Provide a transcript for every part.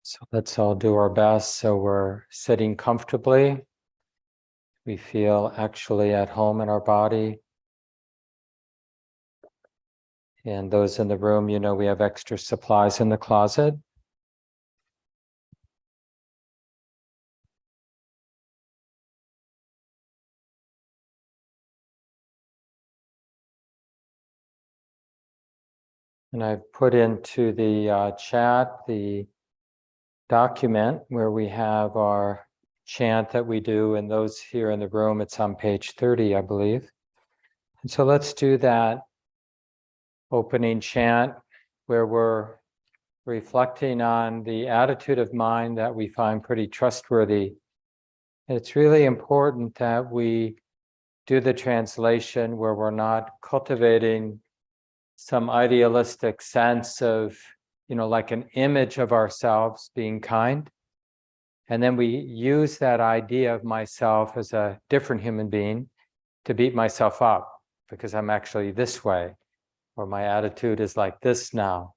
So let's all do our best. So we're sitting comfortably. We feel actually at home in our body. And those in the room, you know, we have extra supplies in the closet. And I've put into the chat the document where we have our chant that we do, and those here in the room, it's on page 30, I believe. And so let's do that opening chant where we're reflecting on the attitude of mind that we find pretty trustworthy. And it's really important that we do the translation where we're not cultivating some idealistic sense of, like an image of ourselves being kind. And then we use that idea of myself as a different human being to beat myself up because I'm actually this way, or my attitude is like this now.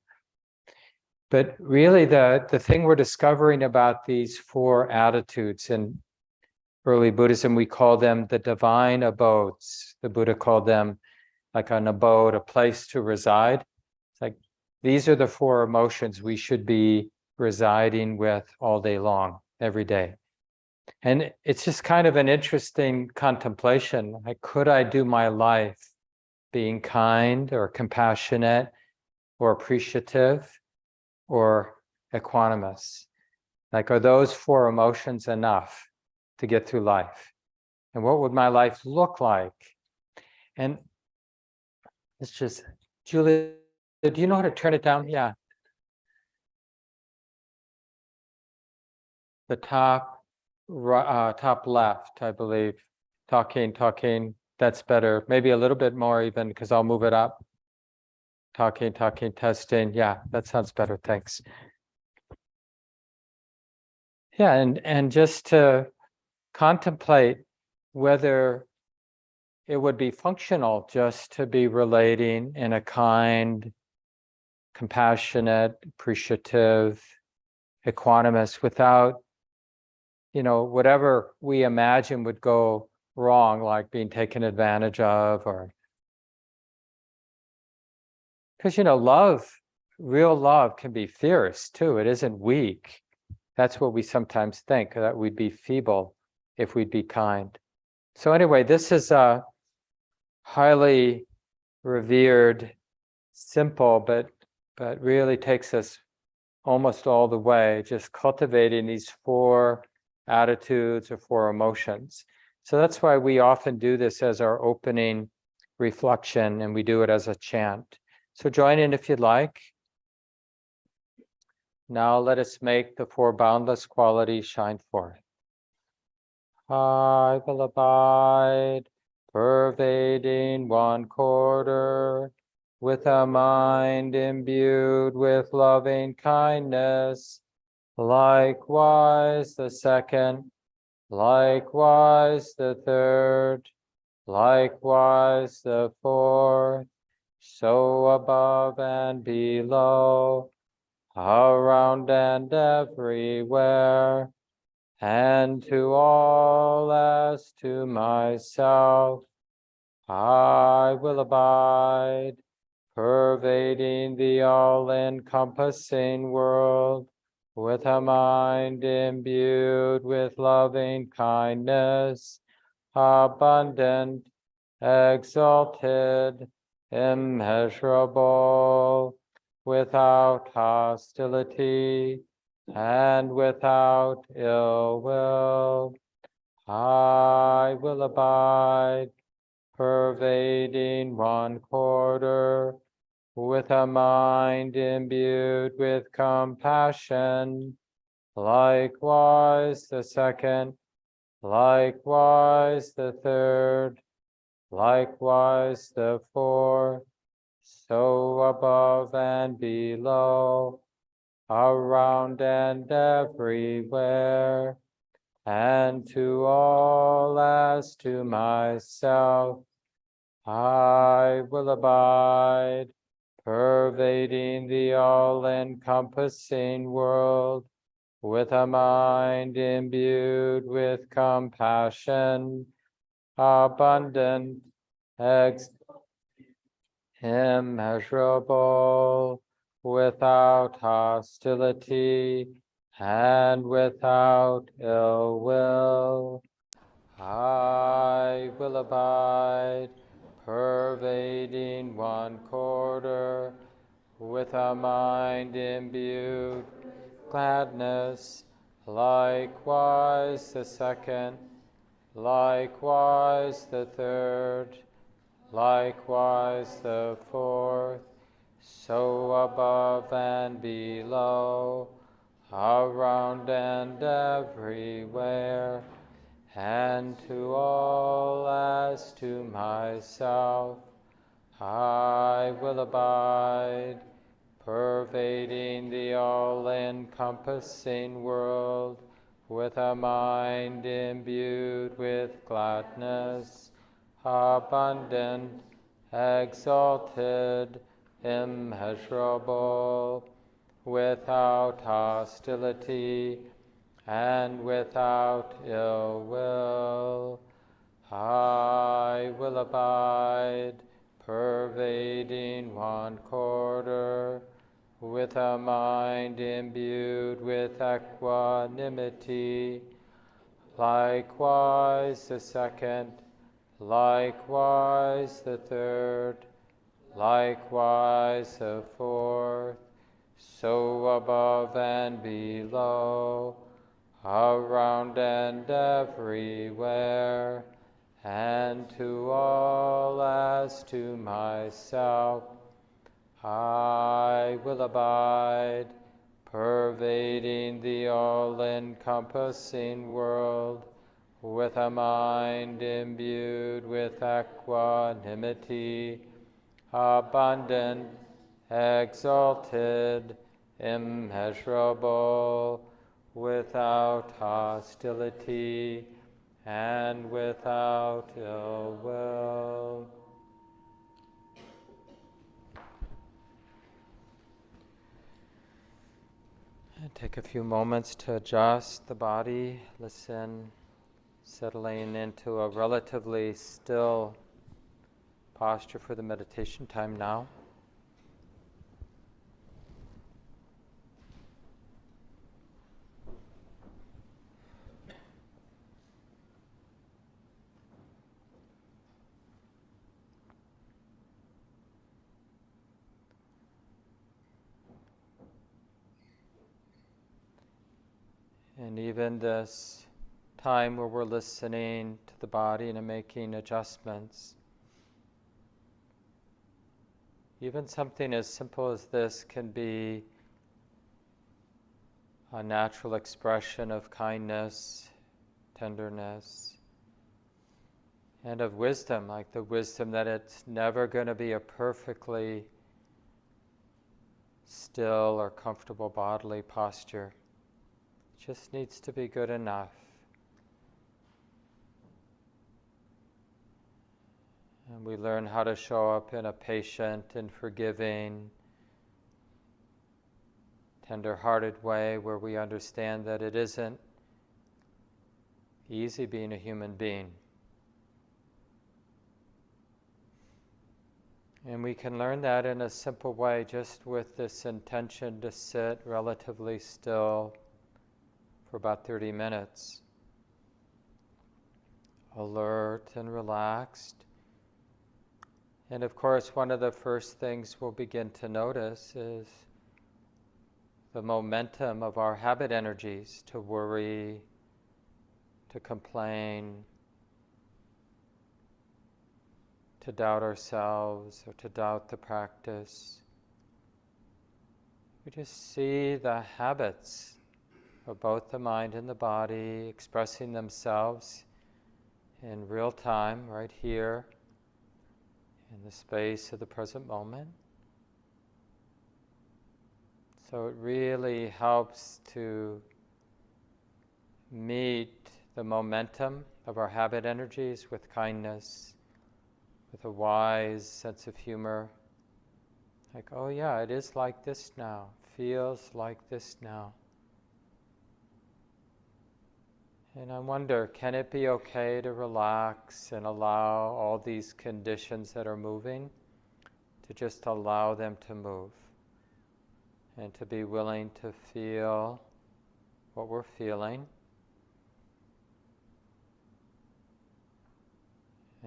But really the thing we're discovering about these four attitudes in early Buddhism, we call them the divine abodes. The Buddha called them like an abode, a place to reside. It's like these are the four emotions we should be residing with all day long, every day. And it's just kind of an interesting contemplation. Like, could I do my life being kind or compassionate or appreciative or equanimous? Like, are those four emotions enough to get through life? And what would my life look like? And it's just, Julia, do you know how to turn it down? Yeah. The top left, I believe. Talking. That's better. Maybe a little bit more even, because I'll move it up. Talking, testing. Yeah, that sounds better. Thanks. Yeah, and just to contemplate whether it would be functional just to be relating in a kind, compassionate, appreciative, equanimous without, whatever we imagine would go wrong, like being taken advantage of, or because real love can be fierce too. It isn't weak. That's what we sometimes think, that we'd be feeble if we'd be kind. So anyway, this is a highly revered, simple, but really takes us almost all the way, just cultivating these four attitudes or four emotions. So that's why we often do this as our opening reflection, and we do it as a chant. So join in if you'd like. Now let us make the four boundless qualities shine forth. I will abide, pervading one quarter, with a mind imbued with loving kindness. Likewise the second, likewise the third, likewise the fourth, so above and below, around and everywhere, and to all as to myself, I will abide, pervading the all-encompassing world, with a mind imbued with loving kindness, abundant, exalted, immeasurable, without hostility and without ill will. I will abide, pervading one quarter, with a mind imbued with compassion. Likewise the second, likewise the third, likewise the fourth, so above and below, around and everywhere, and to all as to myself, I will abide, pervading the all-encompassing world, with a mind imbued with compassion, abundant, immeasurable, without hostility and without ill will. I will abide, pervading one quarter, with a mind imbued with gladness, likewise the second, likewise the third, likewise the fourth, so above and below, around and everywhere, and to all as to myself, I will abide, pervading the all-encompassing world, with a mind imbued with gladness, abundant, exalted, immeasurable, without hostility and without ill will. I will abide, pervading one quarter, with a mind imbued with equanimity, likewise the second, likewise the third, likewise the fourth, so above and below, around and everywhere, and to all as to myself, I will abide, pervading the all-encompassing world, with a mind imbued with equanimity, abundant, exalted, immeasurable, without hostility and without ill will. And take a few moments to adjust the body, listen, settling into a relatively still posture for the meditation time now. And even this time where we're listening to the body and making adjustments, even something as simple as this can be a natural expression of kindness, tenderness, and of wisdom, like the wisdom that it's never going to be a perfectly still or comfortable bodily posture. It just needs to be good enough. And we learn how to show up in a patient and forgiving, tender-hearted way where we understand that it isn't easy being a human being. And we can learn that in a simple way, just with this intention to sit relatively still for about 30 minutes, alert and relaxed. And of course, one of the first things we'll begin to notice is the momentum of our habit energies to worry, to complain, to doubt ourselves or to doubt the practice. We just see the habits of both the mind and the body expressing themselves in real time, right here, in the space of the present moment. So it really helps to meet the momentum of our habit energies with kindness, with a wise sense of humor. Like, oh yeah, it is like this now, feels like this now. And I wonder, can it be okay to relax and allow all these conditions that are moving, to just allow them to move, and to be willing to feel what we're feeling,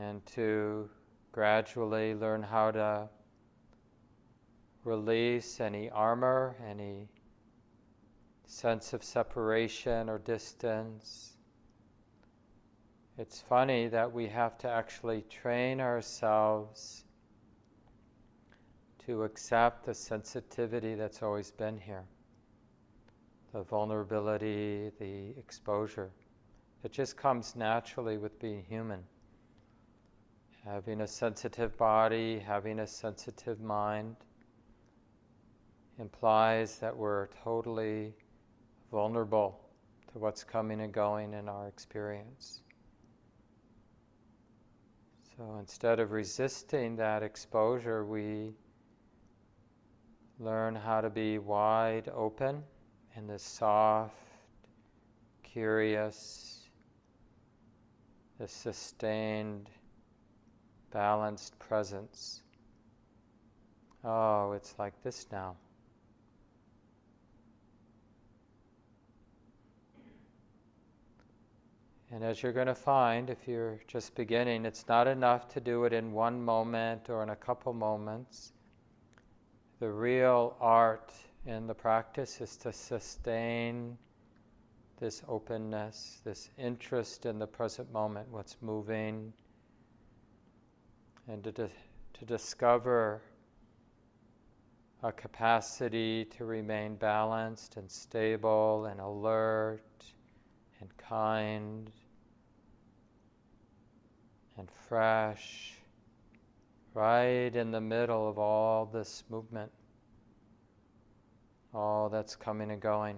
and to gradually learn how to release any armor, any sense of separation or distance. It's funny that we have to actually train ourselves to accept the sensitivity that's always been here, the vulnerability, the exposure. It just comes naturally with being human. Having a sensitive body, having a sensitive mind implies that we're totally vulnerable to what's coming and going in our experience. So instead of resisting that exposure, we learn how to be wide open in this soft, curious, this sustained, balanced presence. Oh, it's like this now. And as you're going to find, if you're just beginning, it's not enough to do it in one moment or in a couple moments. The real art in the practice is to sustain this openness, this interest in the present moment, what's moving, and to discover a capacity to remain balanced and stable and alert and kind and fresh, right in the middle of all this movement, all that's coming and going.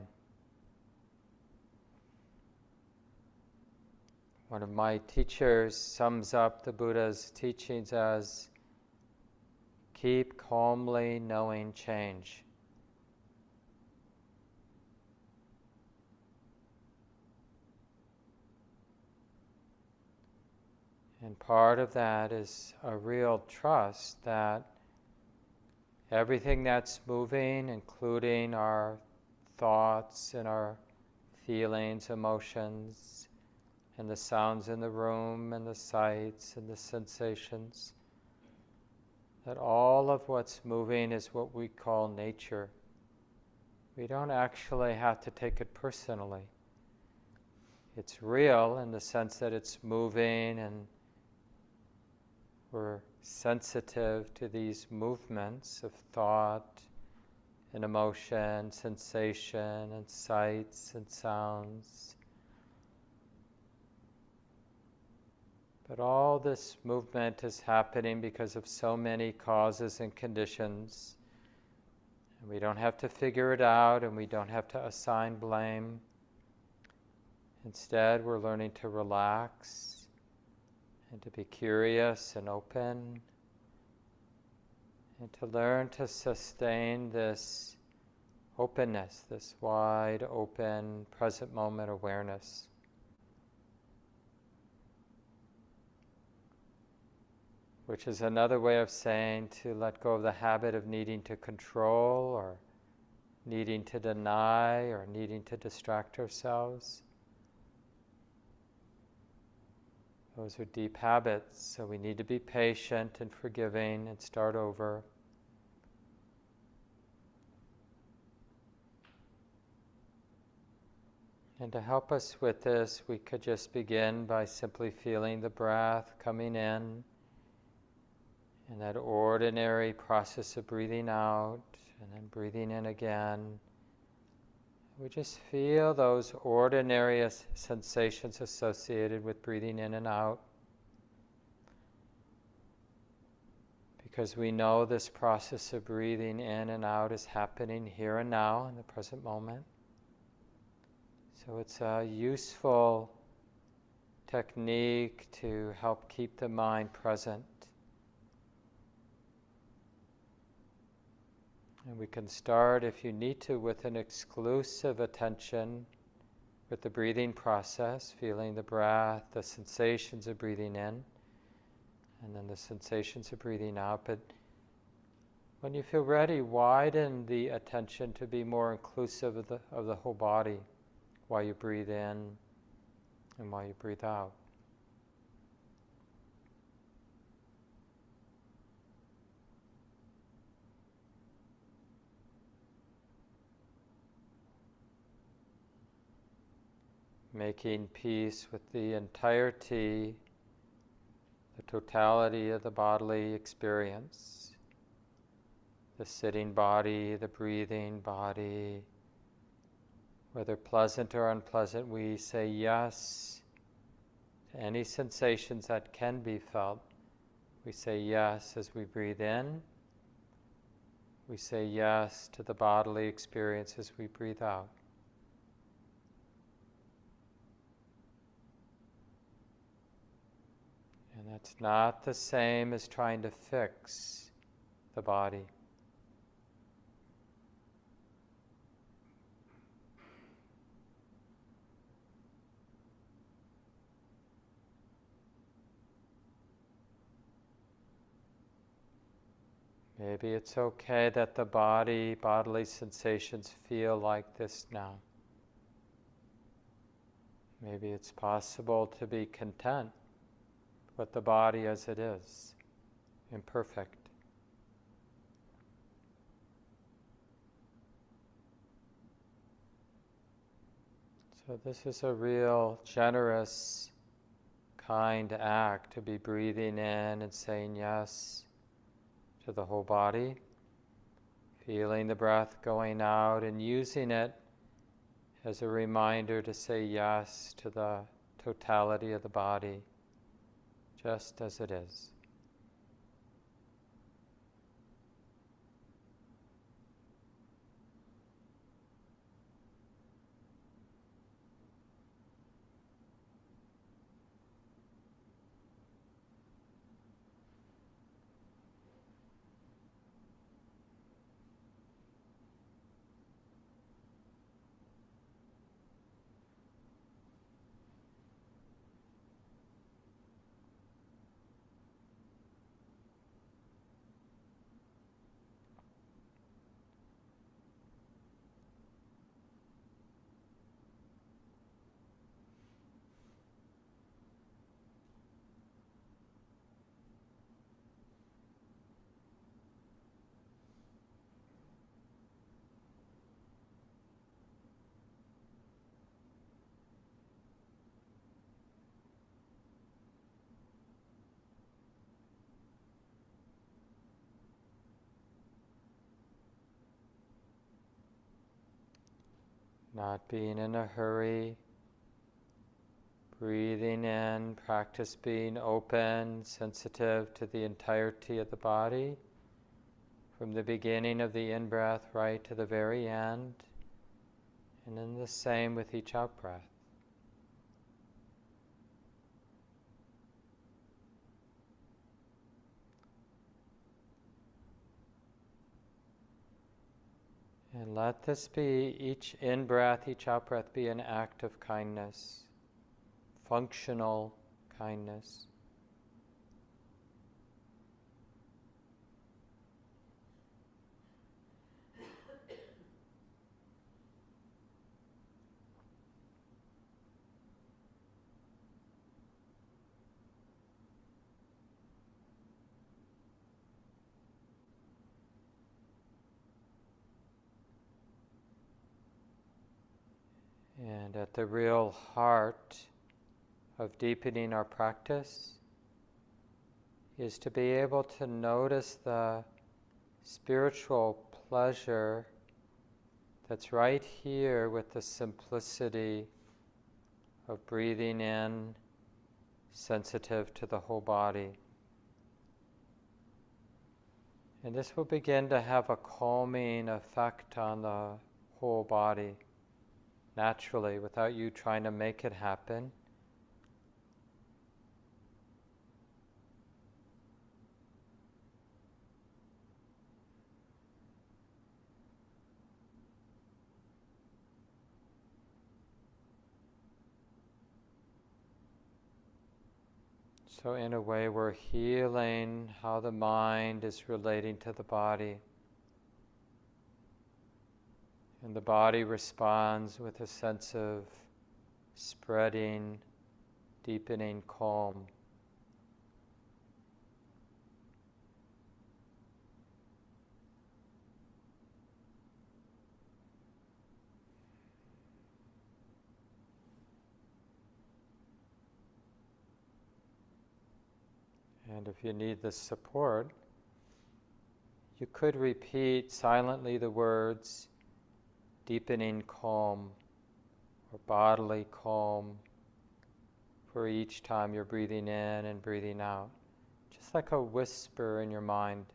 One of my teachers sums up the Buddha's teachings as, keep calmly knowing change. And part of that is a real trust that everything that's moving, including our thoughts and our feelings, emotions, and the sounds in the room, and the sights and the sensations, that all of what's moving is what we call nature. We don't actually have to take it personally. It's real in the sense that it's moving, and we're sensitive to these movements of thought and emotion, sensation and sights and sounds. But all this movement is happening because of so many causes and conditions. And we don't have to figure it out, and we don't have to assign blame. Instead, we're learning to relax and to be curious and open, and to learn to sustain this openness, this wide open present moment awareness. Which is another way of saying to let go of the habit of needing to control, or needing to deny, or needing to distract ourselves. Those are deep habits, so we need to be patient and forgiving and start over. And to help us with this, we could just begin by simply feeling the breath coming in, and that ordinary process of breathing out, and then breathing in again. We just feel those ordinary sensations associated with breathing in and out, because we know this process of breathing in and out is happening here and now in the present moment. So it's a useful technique to help keep the mind present. And we can start, if you need to, with an exclusive attention, with the breathing process, feeling the breath, the sensations of breathing in, and then the sensations of breathing out. But when you feel ready, widen the attention to be more inclusive of the whole body while you breathe in and while you breathe out. Making peace with the entirety, the totality of the bodily experience, the sitting body, the breathing body. Whether pleasant or unpleasant, we say yes to any sensations that can be felt. We say yes as we breathe in. We say yes to the bodily experience as we breathe out. And that's not the same as trying to fix the body. Maybe it's okay that the bodily sensations feel like this now. Maybe it's possible to be content with the body as it is, imperfect. So this is a real generous, kind act to be breathing in and saying yes to the whole body, feeling the breath going out and using it as a reminder to say yes to the totality of the body, just as it is. Not being in a hurry, breathing in, practice being open, sensitive to the entirety of the body, from the beginning of the in-breath right to the very end, and then the same with each out-breath. And let this be, each in-breath, each out-breath, be an act of kindness, functional kindness. And at the real heart of deepening our practice is to be able to notice the spiritual pleasure that's right here with the simplicity of breathing in, sensitive to the whole body. And this will begin to have a calming effect on the whole body, naturally, without you trying to make it happen. So in a way, we're healing how the mind is relating to the body. And the body responds with a sense of spreading, deepening calm. And if you need the support, you could repeat silently the words deepening calm or bodily calm for each time you're breathing in and breathing out. Just like a whisper in your mind,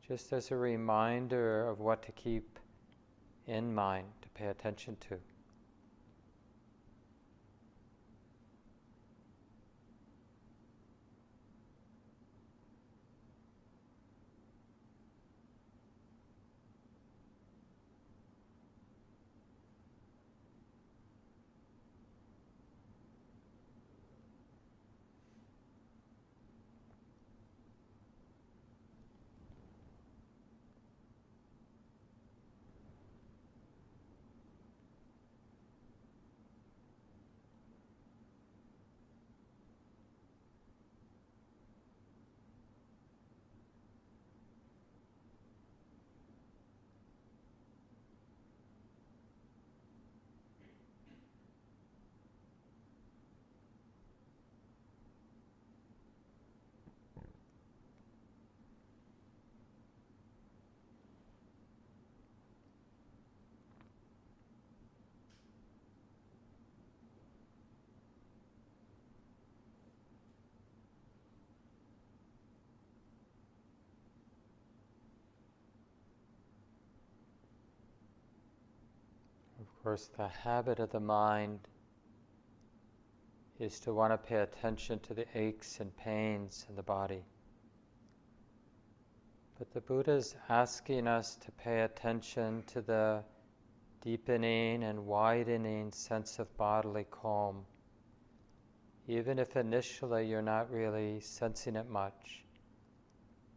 just as a reminder of what to keep in mind, to pay attention to. Of course, the habit of the mind is to want to pay attention to the aches and pains in the body. But the Buddha is asking us to pay attention to the deepening and widening sense of bodily calm. Even if initially you're not really sensing it much,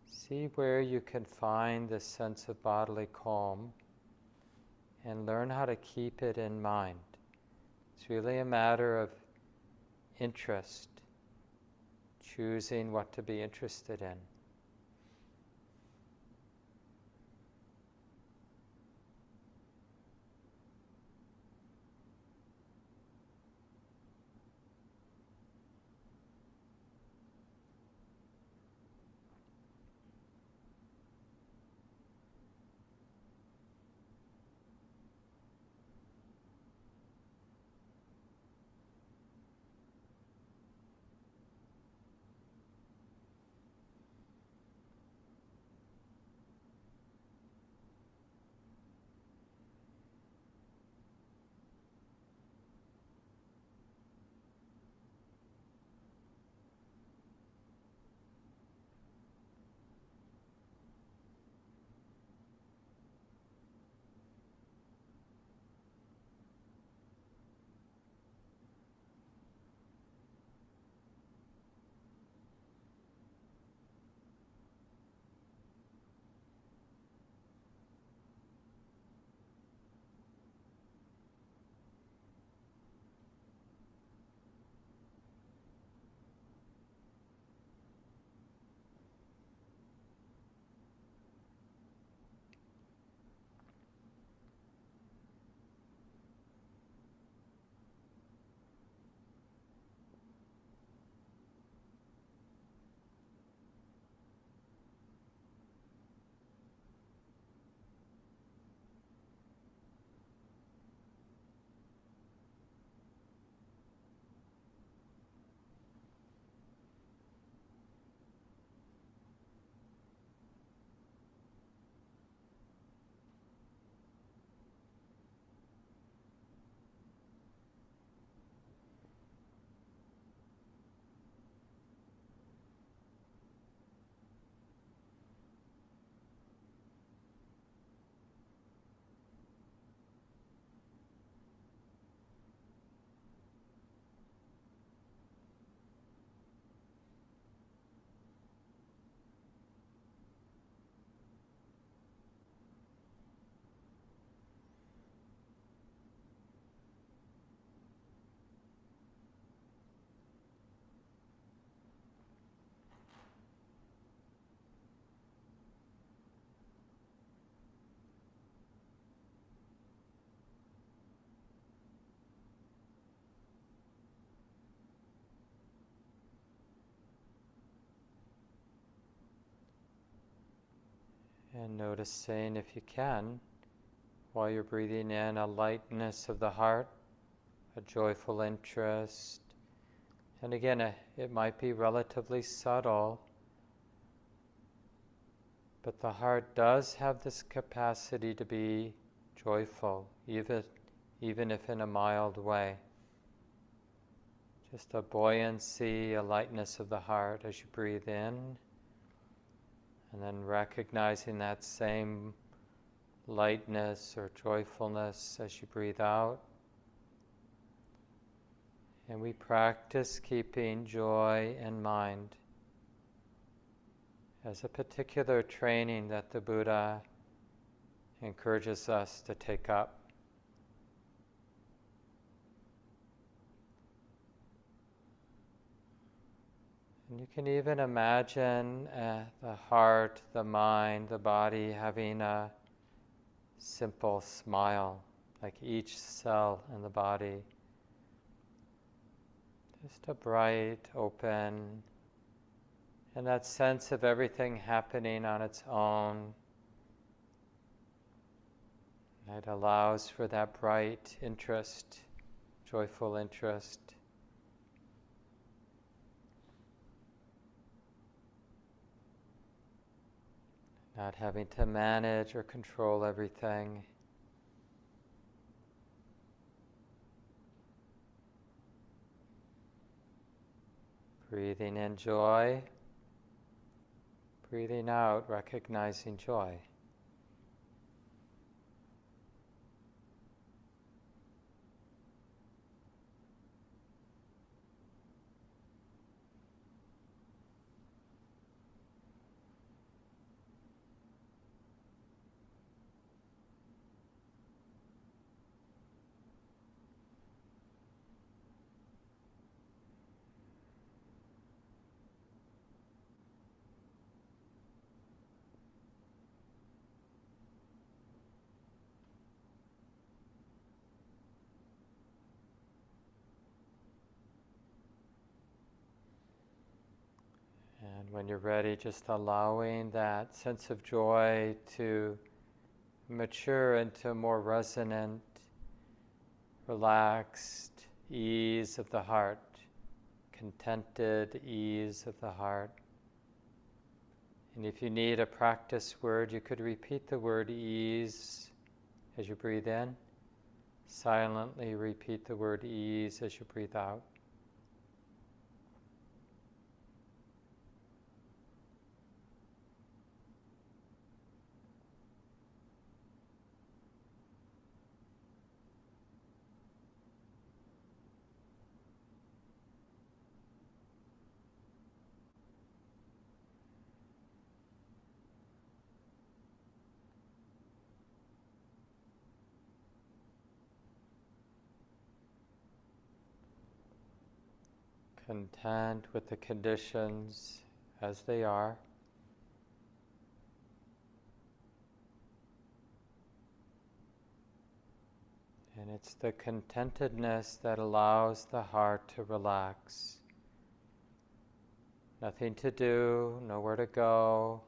see where you can find this sense of bodily calm and learn how to keep it in mind. It's really a matter of interest, choosing what to be interested in. And noticing, if you can, while you're breathing in, a lightness of the heart, a joyful interest. And again, it might be relatively subtle, but the heart does have this capacity to be joyful, even if in a mild way. Just a buoyancy, a lightness of the heart as you breathe in, and then recognizing that same lightness or joyfulness as you breathe out. And we practice keeping joy in mind as a particular training that the Buddha encourages us to take up. And you can even imagine the heart, the mind, the body having a simple smile, like each cell in the body. Just a bright, open, and that sense of everything happening on its own. It allows for that bright interest, joyful interest. Not having to manage or control everything. Breathing in joy, breathing out, recognizing joy. And when you're ready, just allowing that sense of joy to mature into more resonant, relaxed ease of the heart, contented ease of the heart. And if you need a practice word, you could repeat the word ease as you breathe in. Silently repeat the word ease as you breathe out. Content with the conditions as they are. And it's the contentedness that allows the heart to relax. Nothing to do, nowhere to go.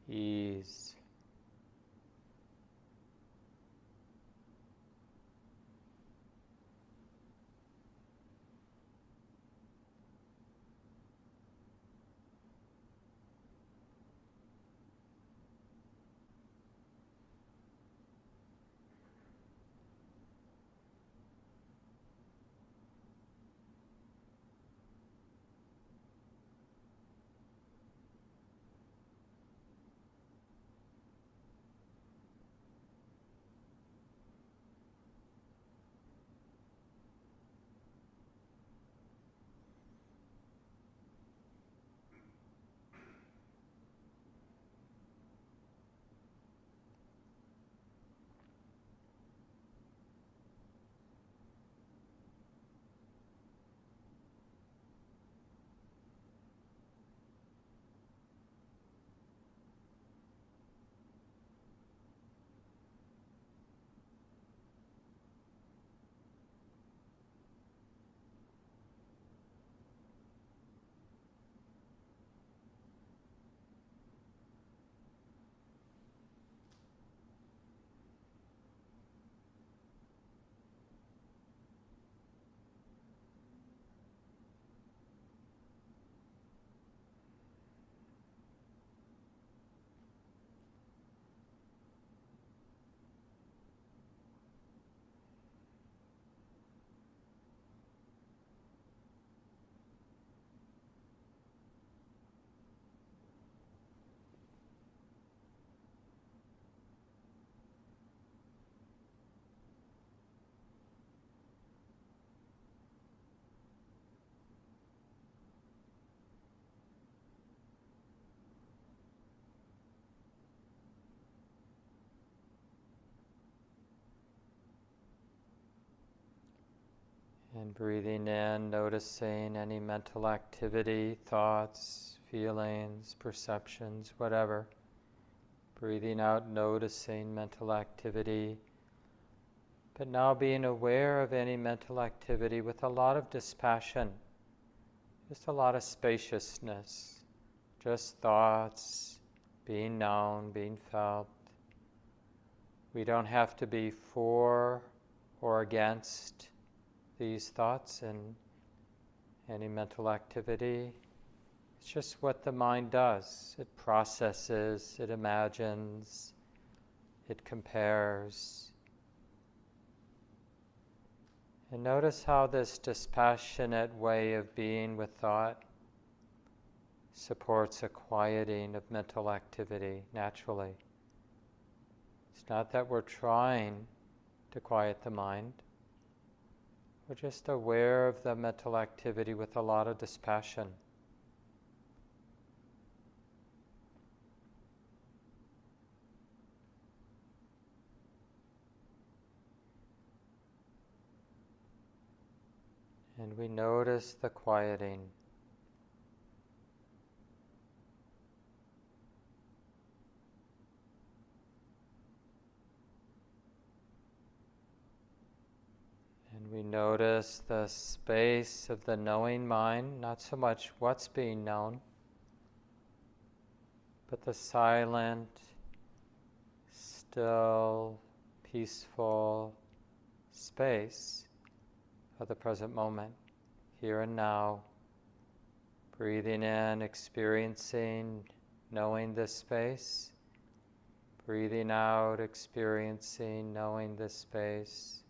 Ease. And breathing in, noticing any mental activity, thoughts, feelings, perceptions, whatever. Breathing out, noticing mental activity, but now being aware of any mental activity with a lot of dispassion, just a lot of spaciousness, just thoughts being known, being felt. We don't have to be for or against these thoughts and any mental activity. It's just what the mind does. It processes, it imagines, it compares. And notice how this dispassionate way of being with thought supports a quieting of mental activity naturally. It's not that we're trying to quiet the mind. We're just aware of the mental activity with a lot of dispassion. And we notice the quieting. And we notice the space of the knowing mind, not so much what's being known, but the silent, still, peaceful space of the present moment, here and now. Breathing in, experiencing, knowing this space. Breathing out, experiencing, knowing this space.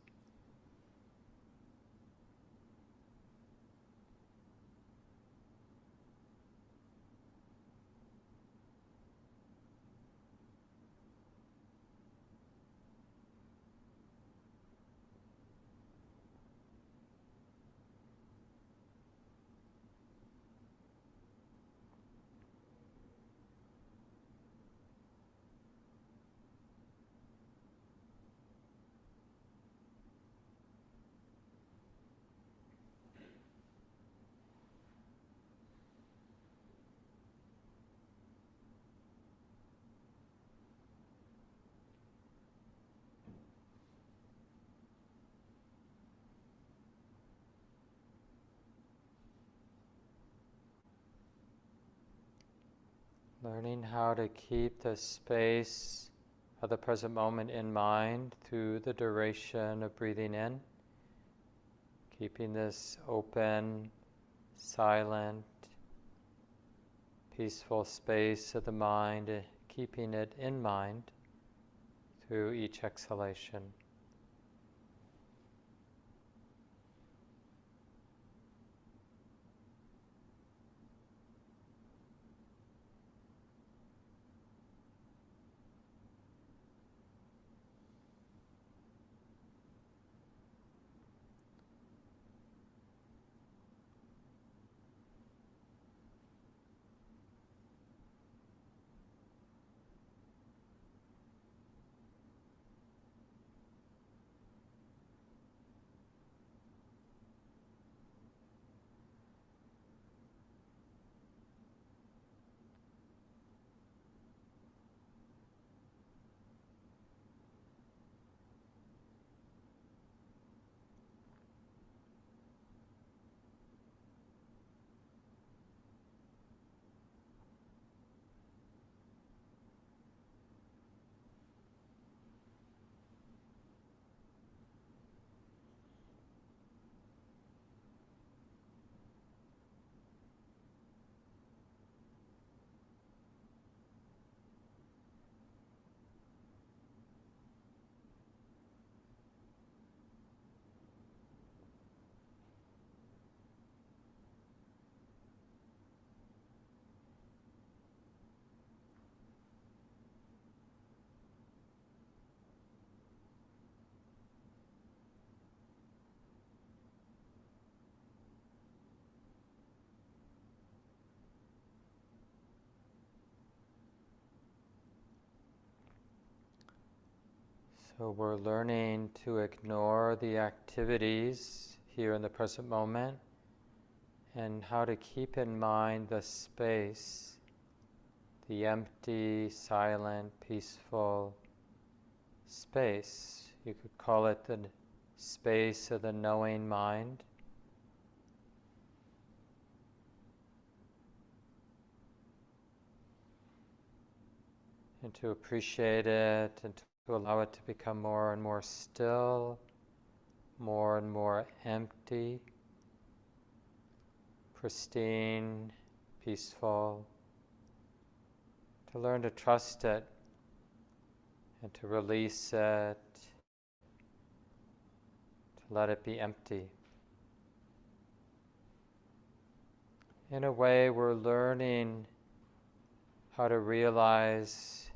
Learning how to keep the space of the present moment in mind through the duration of breathing in. Keeping this open, silent, peaceful space of the mind, keeping it in mind through each exhalation. So we're learning to ignore the activities here in the present moment, and how to keep in mind the space, the empty, silent, peaceful space. You could call it the space of the knowing mind. And to appreciate it and to allow it to become more and more still, more and more empty, pristine, peaceful. To learn to trust it and to release it, to let it be empty. In a way, we're learning how to realize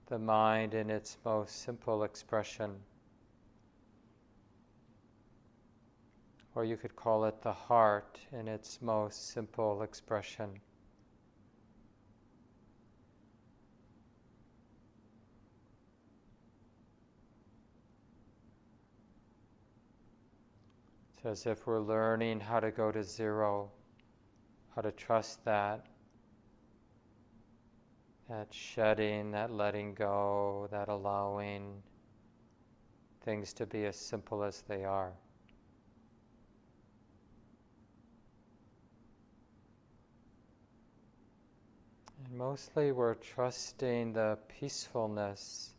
the mind in its most simple expression. Or you could call it the heart in its most simple expression. It's as if we're learning how to go to zero, how to trust that shedding, that letting go, that allowing things to be as simple as they are. And mostly we're trusting the peacefulness.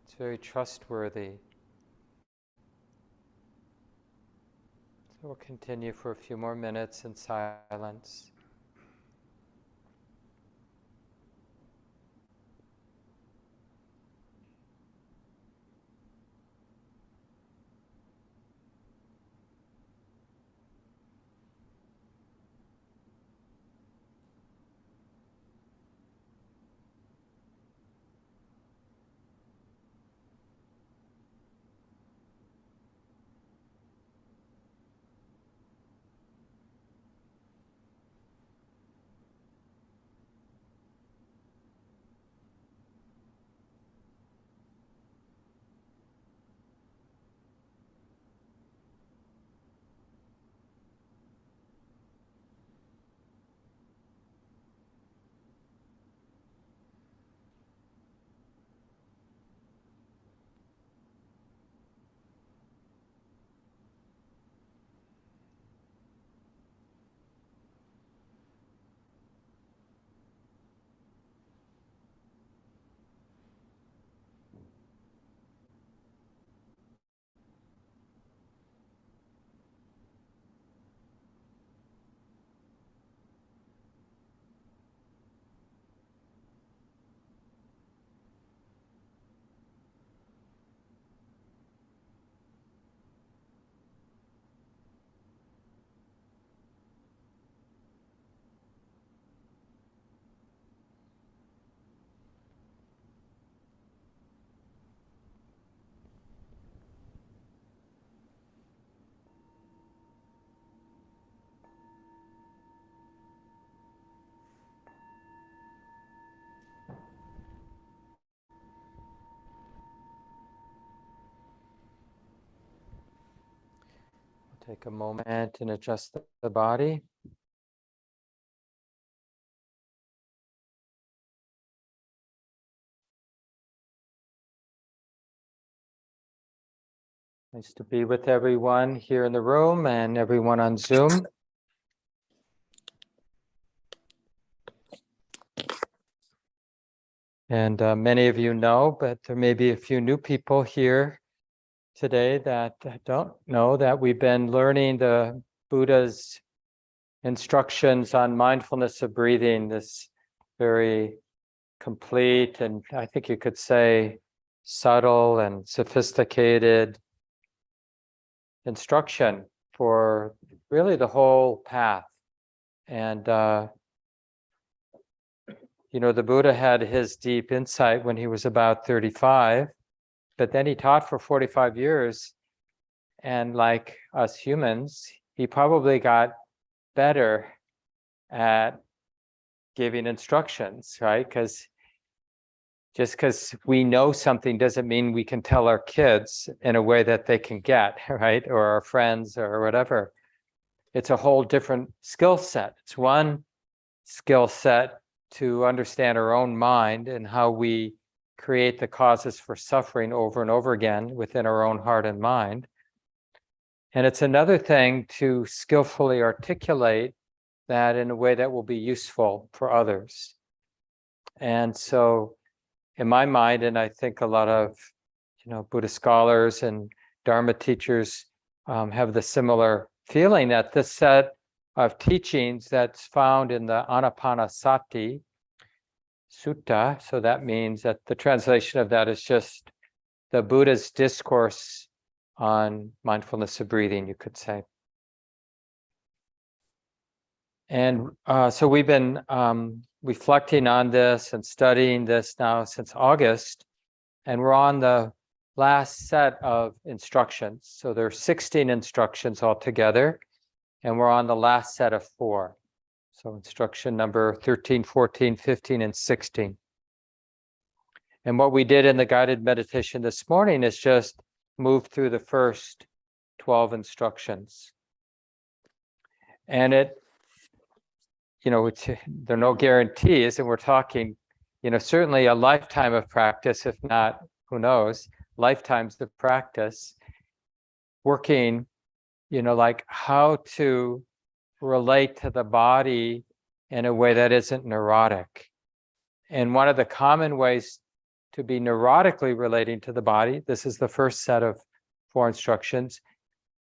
It's very trustworthy. So we'll continue for a few more minutes in silence. Take a moment and adjust the body. Nice to be with everyone here in the room and everyone on Zoom. And many of you know, but there may be a few new people here today that don't know that we've been learning the Buddha's instructions on mindfulness of breathing, this very complete and I think you could say subtle and sophisticated instruction for really the whole path. And you know, the Buddha had his deep insight when he was about 35, but then he taught for 45 years. And like us humans, he probably got better at giving instructions, right? Because Just because we know something doesn't mean we can tell our kids in a way that they can get, right? Or our friends or whatever. It's a whole different skill set. It's one skill set to understand our own mind and how we create the causes for suffering over and over again within our own heart and mind. And it's another thing to skillfully articulate that in a way that will be useful for others. And so in my mind, and I think a lot of Buddhist scholars and Dharma teachers have the similar feeling that this set of teachings that's found in the Anapanasati Sutta, so that means that the translation of that is just the Buddha's discourse on mindfulness of breathing, you could say. And so we've been reflecting on this and studying this now since August, and we're on the last set of instructions. So there are 16 instructions altogether, and we're on the last set of 4. So instruction number 13, 14, 15, and 16. And what we did in the guided meditation this morning is just move through the first 12 instructions. And there are no guarantees, and we're talking, certainly a lifetime of practice, if not, who knows, lifetimes of practice, working, like how to relate to the body in a way that isn't neurotic. And one of the common ways to be neurotically relating to the body, this is the first set of 4 instructions,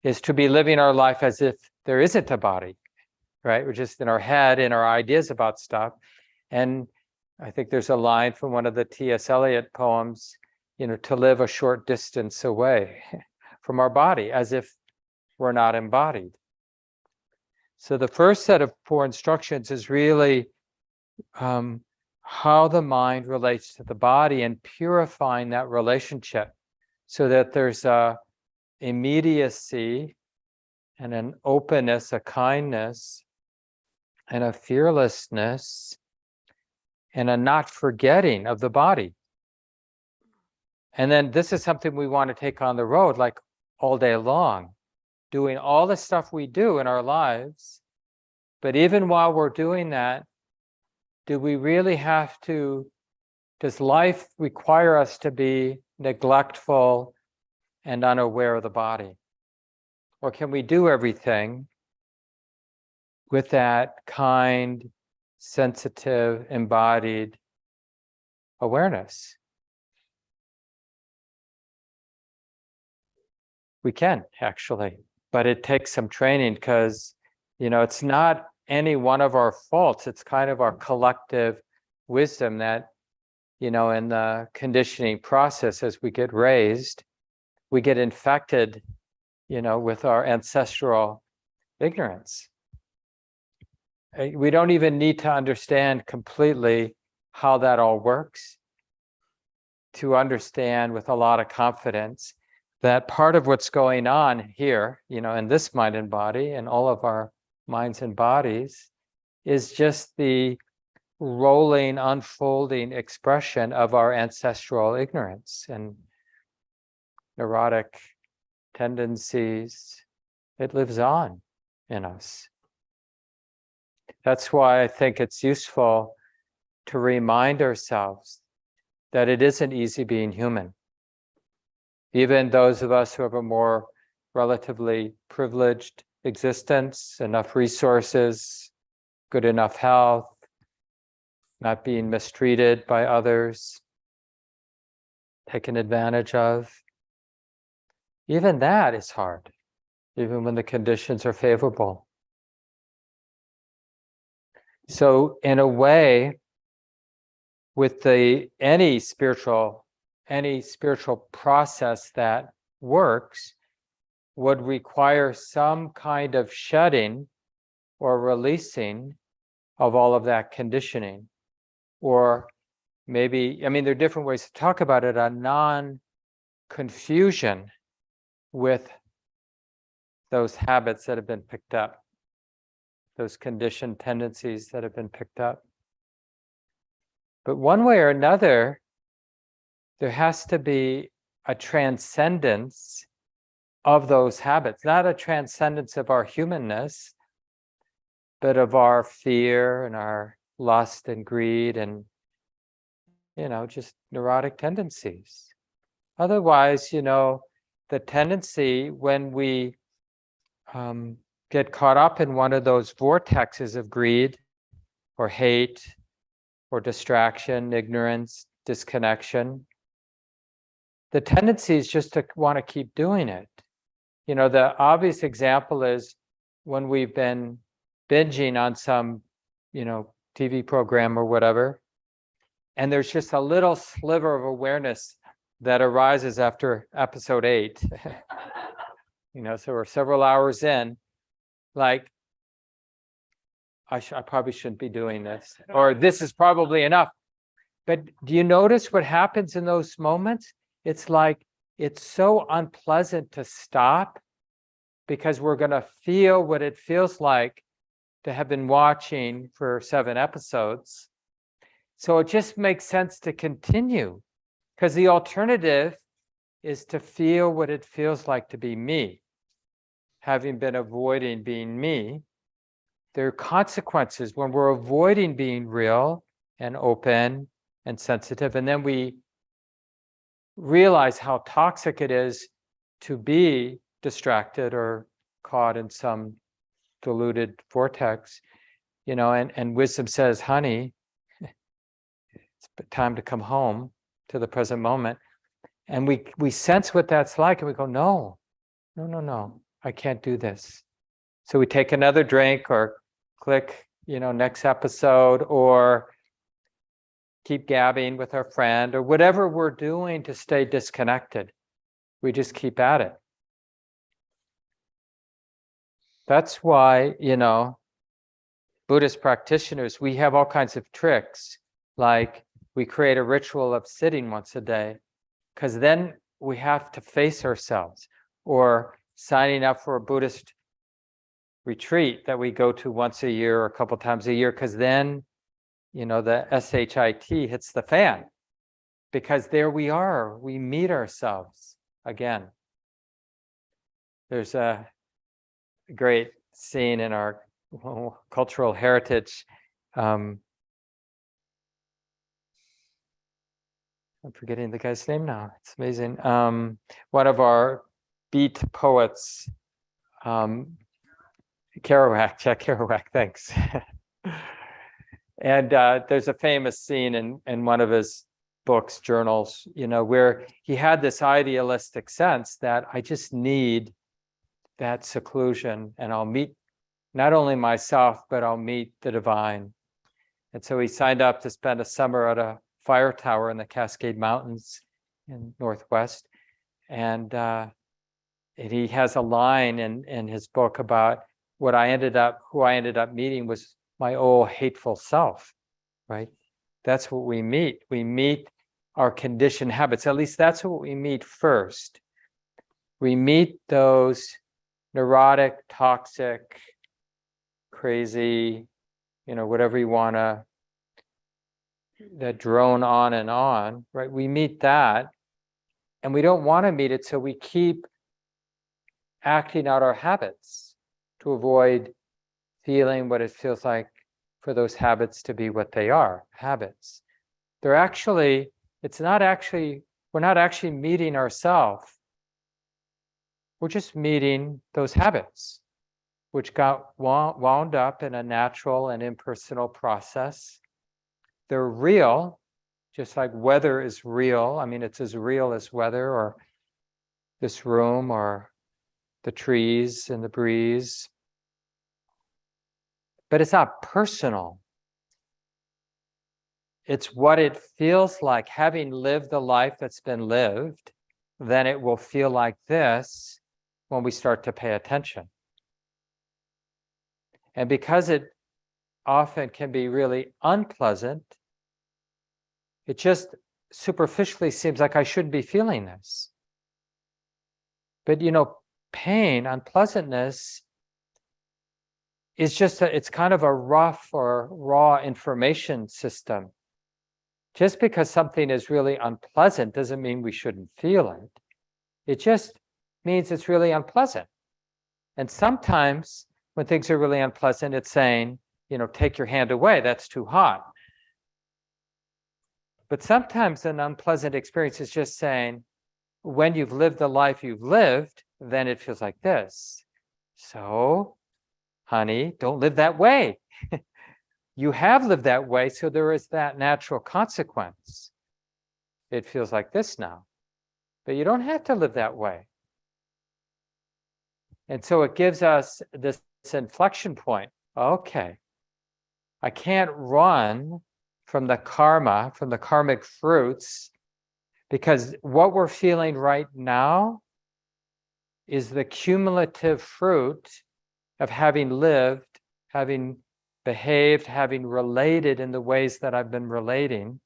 is to be living our life as if there isn't a body, right? We're just in our head, in our ideas about stuff. And I think there's a line from one of the T.S. Eliot poems, to live a short distance away from our body, as if we're not embodied. So the first set of 4 instructions is really how the mind relates to the body and purifying that relationship so that there's a immediacy and an openness, a kindness, and a fearlessness, and a not forgetting of the body. And then this is something we want to take on the road, like all day long, doing all the stuff we do in our lives. But even while we're doing that, do we really have to, does life require us to be neglectful and unaware of the body? Or can we do everything with that kind, sensitive, embodied awareness? We can, actually, but it takes some training because, it's not any one of our faults. It's kind of our collective wisdom that, in the conditioning process, as we get raised, we get infected, with our ancestral ignorance. We don't even need to understand completely how that all works to understand with a lot of confidence that part of what's going on here, in this mind and body and all of our minds and bodies is just the rolling, unfolding expression of our ancestral ignorance and neurotic tendencies. It lives on in us. That's why I think it's useful to remind ourselves that it isn't easy being human. Even those of us who have a more relatively privileged existence, enough resources, good enough health, not being mistreated by others, taken advantage of. Even that is hard, even when the conditions are favorable. So in a way, with any spiritual process that works would require some kind of shedding or releasing of all of that conditioning. Or maybe, there are different ways to talk about it, a non-confusion with those habits that have been picked up, those conditioned tendencies that have been picked up. But one way or another, there has to be a transcendence of those habits, not a transcendence of our humanness, but of our fear and our lust and greed and, just neurotic tendencies. Otherwise, the tendency when we get caught up in one of those vortexes of greed or hate or distraction, ignorance, disconnection, the tendency is just to want to keep doing it. The obvious example is when we've been binging on some, TV program or whatever, and there's just a little sliver of awareness that arises after episode 8. So we're several hours in, like, I probably shouldn't be doing this, or this is probably enough. But do you notice what happens in those moments? It's like, it's so unpleasant to stop because we're going to feel what it feels like to have been watching for 7 episodes. So it just makes sense to continue, because the alternative is to feel what it feels like to be me. Having been avoiding being me, there are consequences when we're avoiding being real and open and sensitive, and then we realize how toxic it is to be distracted or caught in some diluted vortex, and wisdom says, honey, it's time to come home to the present moment. And we sense what that's like, and we go, no, I can't do this. So we take another drink or click, next episode, or keep gabbing with our friend, or whatever we're doing to stay disconnected. We just keep at it. That's why, Buddhist practitioners, we have all kinds of tricks, like we create a ritual of sitting once a day, because then we have to face ourselves, or signing up for a Buddhist retreat that we go to once a year or a couple times a year, because then, the SHIT hits the fan, because there we are, we meet ourselves again. There's a great scene in our cultural heritage. I'm forgetting the guy's name now. It's amazing. One of our beat poets, Kerouac, Jack Kerouac, thanks. And there's a famous scene in one of his books, journals, where he had this idealistic sense that I just need that seclusion, and I'll meet not only myself, but I'll meet the divine. And so he signed up to spend a summer at a fire tower in the Cascade Mountains in Northwest. And he has a line in his book about who I ended up meeting was my old hateful self, right? That's what we meet. We meet our conditioned habits. At least that's what we meet first. We meet those neurotic, toxic, crazy, whatever you want to, that drone on and on, right? We meet that, and we don't want to meet it, so we keep acting out our habits to avoid feeling what it feels like for those habits to be what they are, habits. We're not actually meeting ourselves. We're just meeting those habits, which got wound up in a natural and impersonal process. They're real, just like weather is real. I mean, it's as real as weather, or this room, or the trees and the breeze. But it's not personal. It's what it feels like having lived the life that's been lived. Then it will feel like this when we start to pay attention. And because it often can be really unpleasant, it just superficially seems like I shouldn't be feeling this. But pain, unpleasantness, is just it's kind of a rough or raw information system. Just because something is really unpleasant doesn't mean we shouldn't feel it. It just means it's really unpleasant. And sometimes when things are really unpleasant, it's saying, take your hand away, that's too hot. But sometimes an unpleasant experience is just saying, when you've lived the life you've lived, then it feels like this. So, honey, don't live that way. You have lived that way, so there is that natural consequence. It feels like this now. But you don't have to live that way. And so it gives us this inflection point. Okay, I can't run from the karma, from the karmic fruits, because what we're feeling right now is the cumulative fruit of having lived, having behaved, having related in the ways that I've been relating.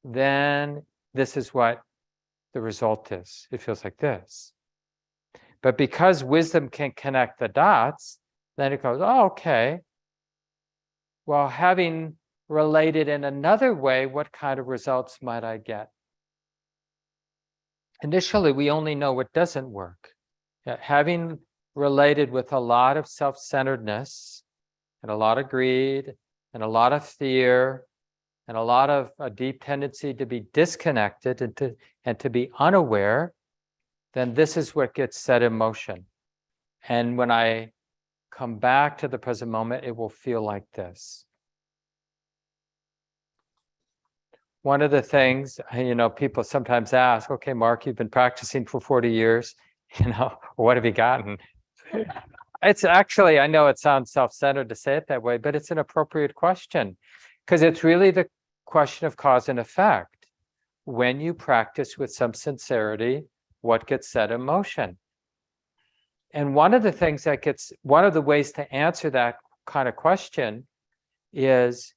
Then this is what the result is. It feels like this. But because wisdom can connect the dots, then it goes, oh, okay. Well, having related in another way, what kind of results might I get? Initially, we only know what doesn't work. Having related with a lot of self-centeredness and a lot of greed and a lot of fear and a lot of a deep tendency to be disconnected and to be unaware, then this is what gets set in motion. And when I come back to the present moment, it will feel like this. One of the things, people sometimes ask, okay, Mark, you've been practicing for 40 years, what have you gotten? It's actually, I know it sounds self-centered to say it that way, but it's an appropriate question because it's really the question of cause and effect. When you practice with some sincerity, what gets set in motion? And one of the ways to answer that kind of question is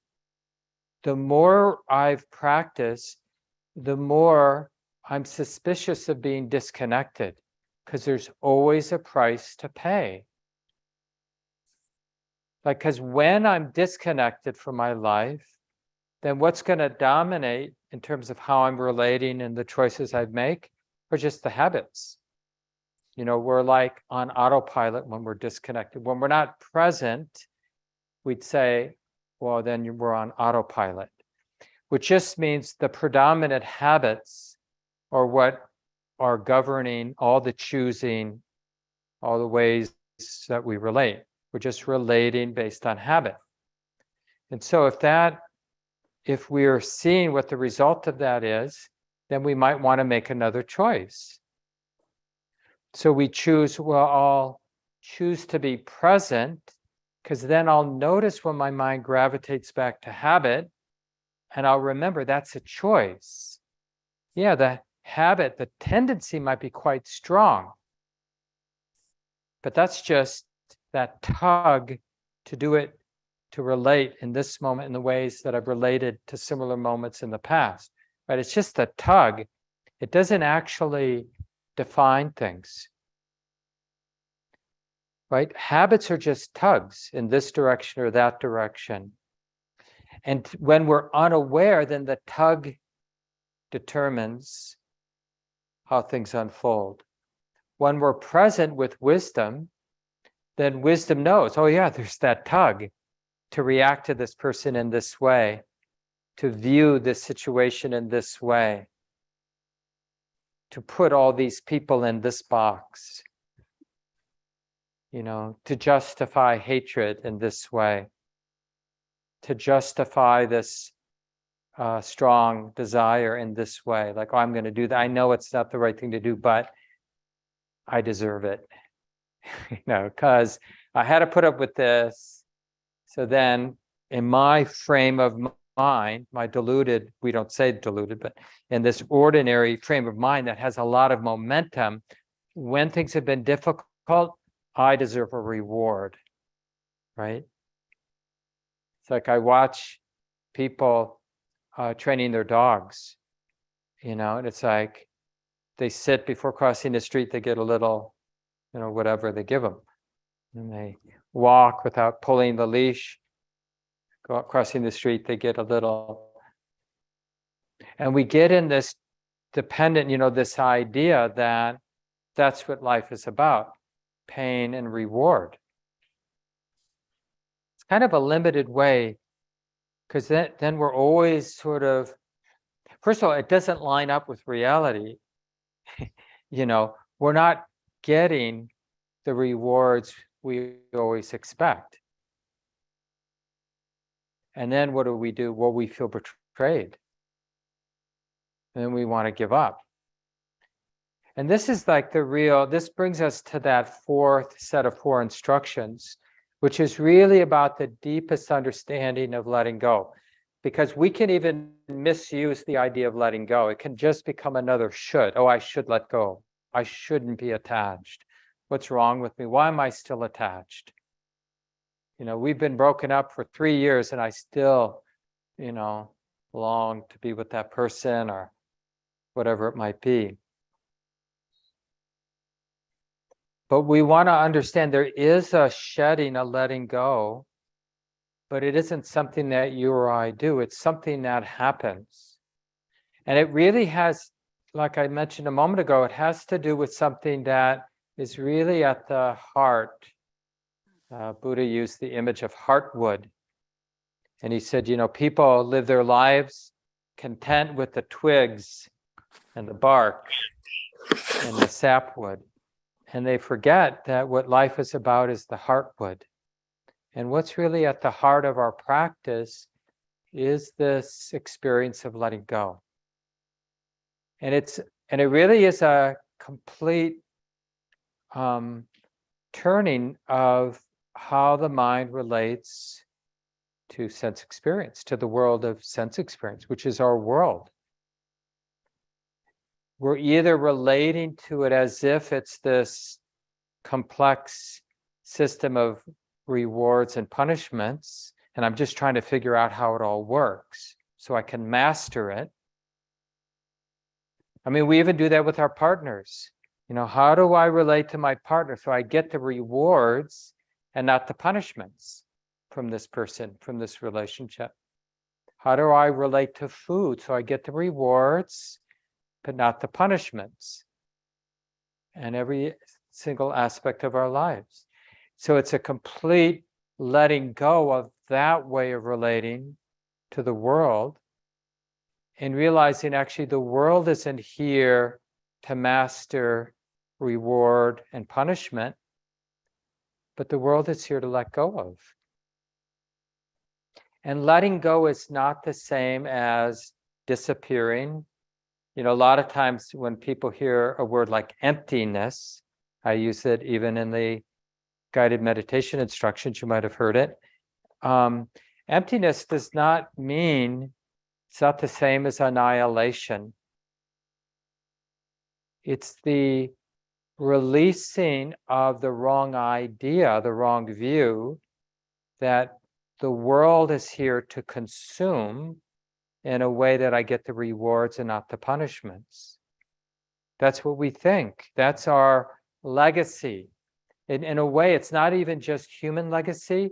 the more I've practiced, the more I'm suspicious of being disconnected because there's always a price to pay. Because when I'm disconnected from my life, then what's going to dominate in terms of how I'm relating and the choices I make are just the habits. We're like on autopilot when we're disconnected. When we're not present, we'd say, well, then we're on autopilot, which just means the predominant habits are what are governing all the choosing, all the ways that we relate. We're just relating based on habit. And so if we're seeing what the result of that is, then we might want to make another choice. So we choose, I'll choose to be present, because then I'll notice when my mind gravitates back to habit, and I'll remember that's a choice. Yeah, the habit, the tendency might be quite strong, but that's just that tug to do it, to relate in this moment in the ways that I've related to similar moments in the past, right? It's just a tug. It doesn't actually define things, right? Habits are just tugs in this direction or that direction. And when we're unaware, then the tug determines how things unfold. When we're present with wisdom, then wisdom knows, oh yeah, there's that tug to react to this person in this way, to view this situation in this way, to put all these people in this box, to justify hatred in this way, to justify this strong desire in this way, like, oh, I'm going to do that. I know it's not the right thing to do, but I deserve it, because I had to put up with this. So then in my frame of mind, my deluded, we don't say deluded, but in this ordinary frame of mind that has a lot of momentum, when things have been difficult, I deserve a reward, right? It's like I watch people training their dogs, and it's like they sit before crossing the street, they get a little, whatever they give them. And they walk without pulling the leash, go out crossing the street, they get a little. And we get in this dependent, this idea that that's what life is about, pain and reward. It's kind of a limited way, because then we're always sort of, first of all, it doesn't line up with reality. We're not getting the rewards we always expect. And then what do? Well, we feel betrayed. And then we want to give up. And this is like this brings us to that fourth set of 4 instructions, which is really about the deepest understanding of letting go. Because we can even misuse the idea of letting go. It can just become another should. Oh, I should let go. I shouldn't be attached. What's wrong with me? Why am I still attached? We've been broken up for 3 years and I still, long to be with that person or whatever it might be. But we want to understand there is a shedding, a letting go, but it isn't something that you or I do. It's something that happens. And it really has, like I mentioned a moment ago, it has to do with something that is really at the heart. Buddha used the image of heartwood. And he said, people live their lives content with the twigs and the bark and the sapwood. And they forget that what life is about is the heartwood. And what's really at the heart of our practice is this experience of letting go. And it really is a complete turning of how the mind relates to sense experience, to the world of sense experience, which is our world. We're either relating to it as if it's this complex system of rewards and punishments, and I'm just trying to figure out how it all works so I can master it. I mean, we even do that with our partners. How do I relate to my partner so I get the rewards and not the punishments from this person, from this relationship? How do I relate to food so I get the rewards but not the punishments? And every single aspect of our lives. So it's a complete letting go of that way of relating to the world and realizing actually the world isn't here to master reward and punishment, but the world is here to let go of. And letting go is not the same as disappearing. A lot of times when people hear a word like emptiness, I use it even in the guided meditation instructions, you might have heard it. Emptiness does not mean, it's not the same as annihilation. It's the releasing of the wrong idea, the wrong view, that the world is here to consume in a way that I get the rewards and not the punishments. That's what we think. That's our legacy. In a way, it's not even just human legacy.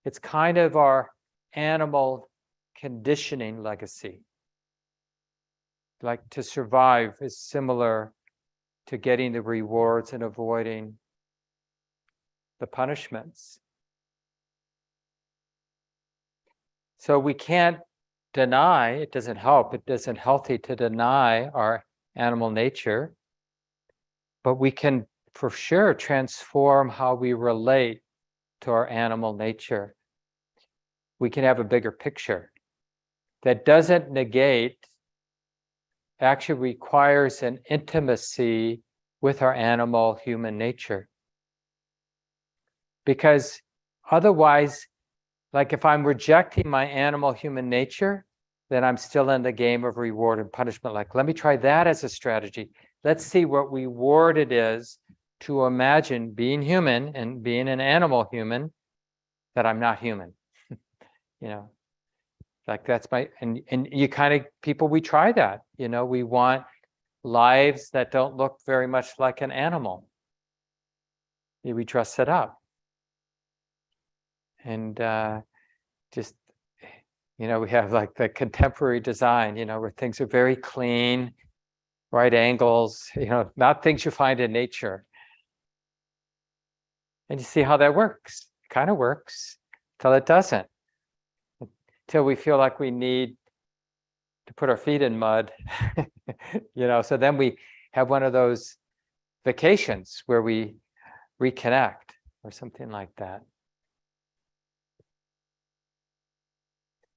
It's kind of our animal conditioning legacy. Like to survive is similar to getting the rewards and avoiding the punishments. So we can't deny, it doesn't help, it isn't healthy to deny our animal nature, but we can for sure transform how we relate to our animal nature. We can have a bigger picture that doesn't negate, actually requires an intimacy with our animal human nature. Because otherwise, like if I'm rejecting my animal human nature, then I'm still in the game of reward and punishment. Like, let me try that as a strategy. Let's see what reward it is to imagine being human and being an animal human, that I'm not human. Like that's and you kind of, people, we try that, we want lives that don't look very much like an animal. We dress it up. And just We have like the contemporary design, where things are very clean, right angles, not things you find in nature. And you see how that works. It kind of works till it doesn't. Till we feel like we need to put our feet in mud, so then we have one of those vacations where we reconnect or something like that.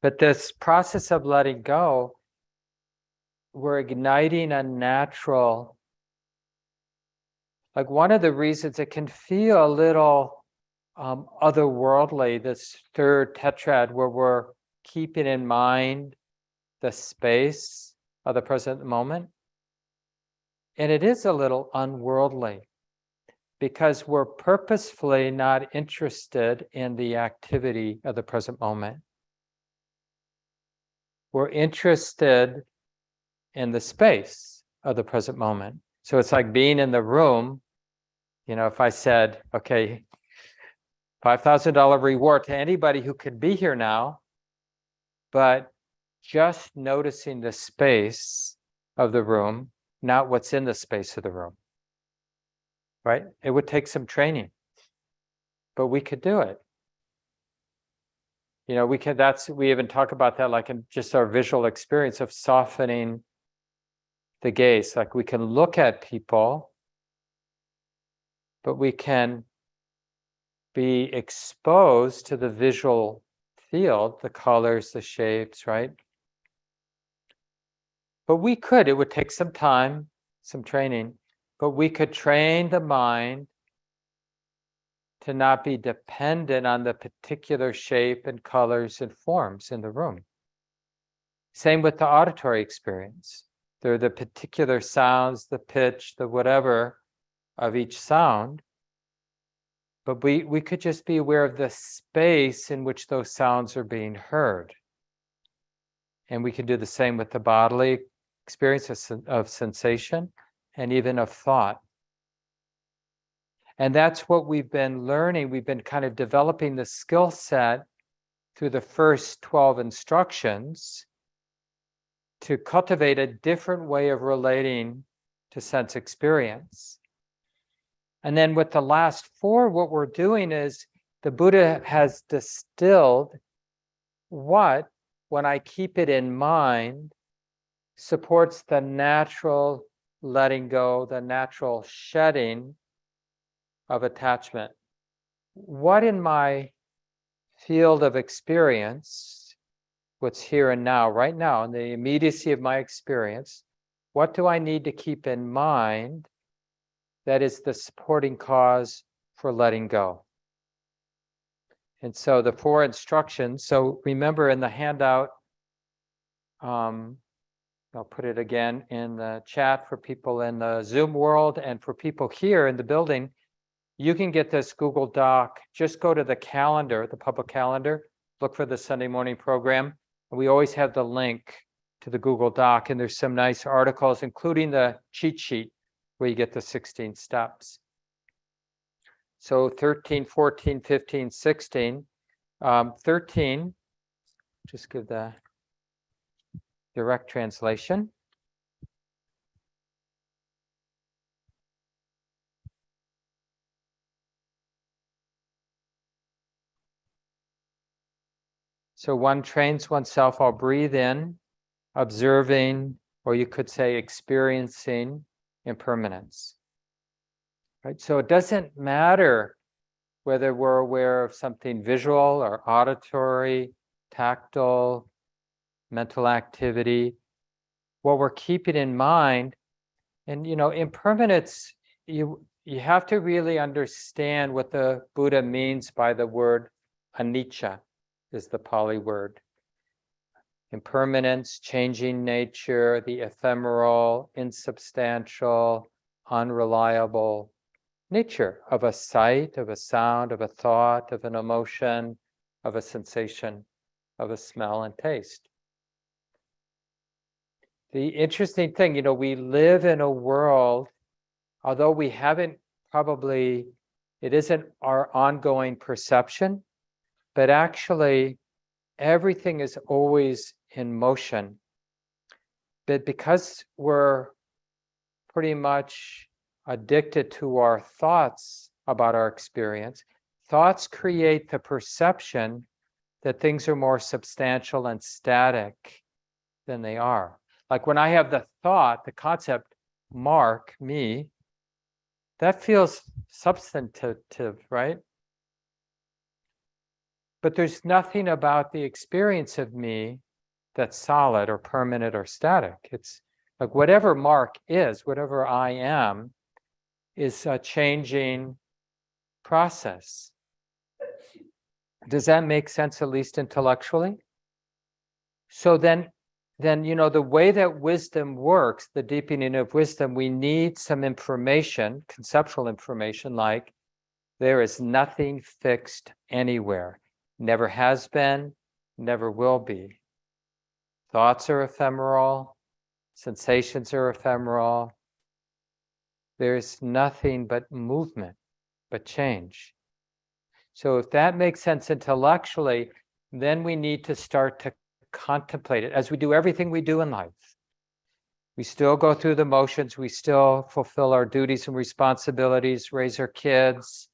But this process of letting go, we're igniting a natural, like one of the reasons it can feel a little otherworldly, this third tetrad, where we're keeping in mind the space of the present moment. And it is a little unworldly because we're purposefully not interested in the activity of the present moment. We're interested in the space of the present moment. So it's like being in the room. If I said, okay, $5,000 reward to anybody who could be here now, but just noticing the space of the room, not what's in the space of the room, right? It would take some training, but we could do it. We even talk about that like in just our visual experience of softening the gaze. Like we can look at people, but we can be exposed to the visual field, the colors, the shapes, right? But it would take some time, some training, but we could train the mind to not be dependent on the particular shape and colors and forms in the room. Same with the auditory experience. There are the particular sounds, the pitch, the whatever of each sound, but we could just be aware of the space in which those sounds are being heard. And we can do the same with the bodily experience of sensation and even of thought. And that's what we've been learning. We've been kind of developing the skill set through the first 12 instructions to cultivate a different way of relating to sense experience. And then with the last 4, what we're doing is the Buddha has distilled what, when I keep it in mind, supports the natural letting go, the natural shedding of attachment. What in my field of experience, what's here and now, right now, in the immediacy of my experience, what do I need to keep in mind that is the supporting cause for letting go? And so the 4 instructions, so remember in the handout, I'll put it again in the chat for people in the Zoom world and for people here in the building. You can get this Google Doc. Just go to the calendar, the public calendar, look for the Sunday morning program. We always have the link to the Google Doc, and there's some nice articles, including the cheat sheet where you get the 16 steps. So 13, 14, 15, 16. 13, just give the direct translation. So one trains oneself, I'll breathe in, observing, or you could say experiencing impermanence. Right? So it doesn't matter whether we're aware of something visual or auditory, tactile, mental activity. What we're keeping in mind, and impermanence, you have to really understand what the Buddha means by the word anicca, is the Pali word. Impermanence, changing nature, the ephemeral, insubstantial, unreliable nature of a sight, of a sound, of a thought, of an emotion, of a sensation, of a smell and taste. The interesting thing, we live in a world, although we haven't it isn't our ongoing perception, but actually everything is always in motion. But because we're pretty much addicted to our thoughts about our experience, thoughts create the perception that things are more substantial and static than they are. Like when I have the thought, the concept, Mark, me, that feels substantive, right? But there's nothing about the experience of me that's solid or permanent or static. It's like whatever Mark is, whatever I am, is a changing process. Does that make sense, at least intellectually? So then, the way that wisdom works, the deepening of wisdom, we need some information, conceptual information, like there is nothing fixed anywhere. Never has been, never will be. Thoughts are ephemeral, sensations are ephemeral. There's nothing but movement, but change. So if that makes sense intellectually, then we need to start to contemplate it, as we do everything we do in life. We still go through the motions, we still fulfill our duties and responsibilities, raise our kids,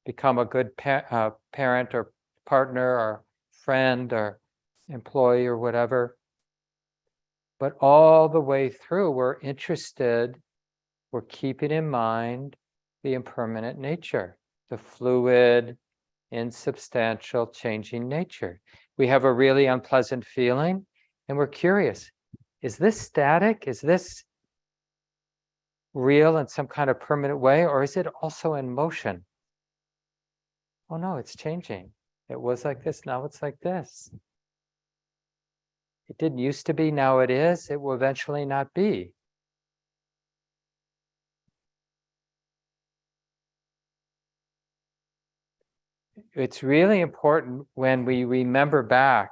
become a good parent or partner or friend or employee or whatever. But all the way through, we're keeping in mind the impermanent nature, the fluid, insubstantial, changing nature. We have a really unpleasant feeling and we're curious, is this static? Is this real in some kind of permanent way, or is it also in motion? Oh no, it's changing. It was like this, now it's like this. It didn't used to be, now it is. It will eventually not be. It's really important when we remember back,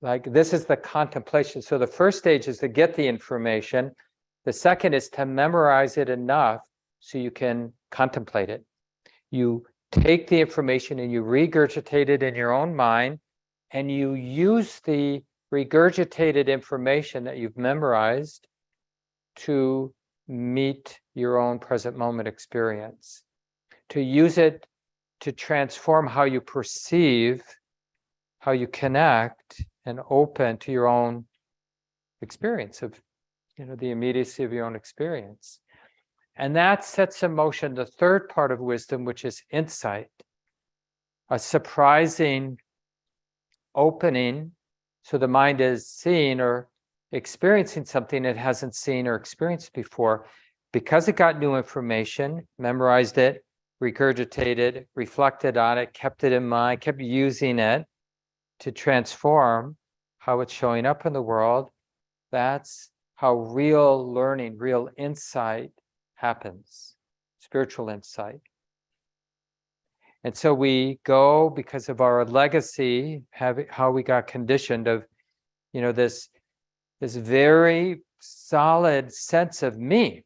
like this is the contemplation. So the first stage is to get the information. The second is to memorize it enough so you can contemplate it. You take the information and you regurgitate it in your own mind, and you use the regurgitated information that you've memorized to meet your own present moment experience, to use it to transform how you perceive, how you connect and open to your own experience of, the immediacy of your own experience. And that sets in motion the third part of wisdom, which is insight, a surprising opening. So the mind is seeing or experiencing something it hasn't seen or experienced before because it got new information, memorized it, regurgitated, reflected on it, kept it in mind, kept using it to transform how it's showing up in the world. That's how real learning, real insight happens, spiritual insight. And so we go, because of our legacy, how we got conditioned of, this very solid sense of me.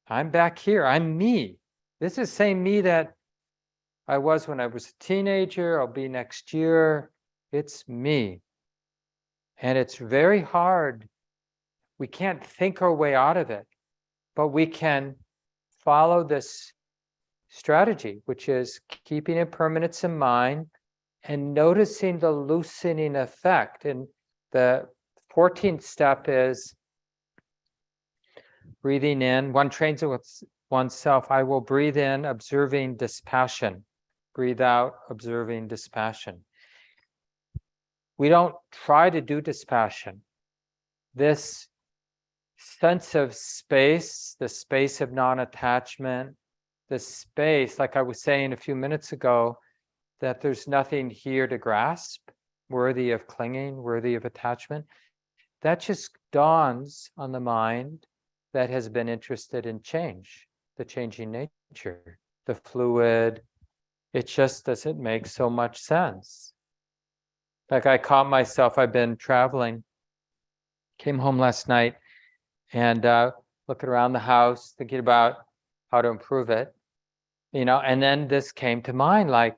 I'm back here, I'm me. This is the same me that I was when I was a teenager, I'll be next year. It's me. And it's very hard. We can't think our way out of it, but we can follow this strategy, which is keeping impermanence in mind and noticing the loosening effect. And the 14th step is breathing in. One trains with oneself. I will breathe in, observing dispassion. Breathe out, observing dispassion. We don't try to do dispassion. This sense of space, the space of non-attachment, the space, like I was saying a few minutes ago, that there's nothing here to grasp, worthy of clinging, worthy of attachment. That just dawns on the mind that has been interested in change, the changing nature, the fluid. It just doesn't make so much sense. Like I caught myself, I've been traveling, came home last night and looking around the house, thinking about how to improve it, and then this came to mind, like,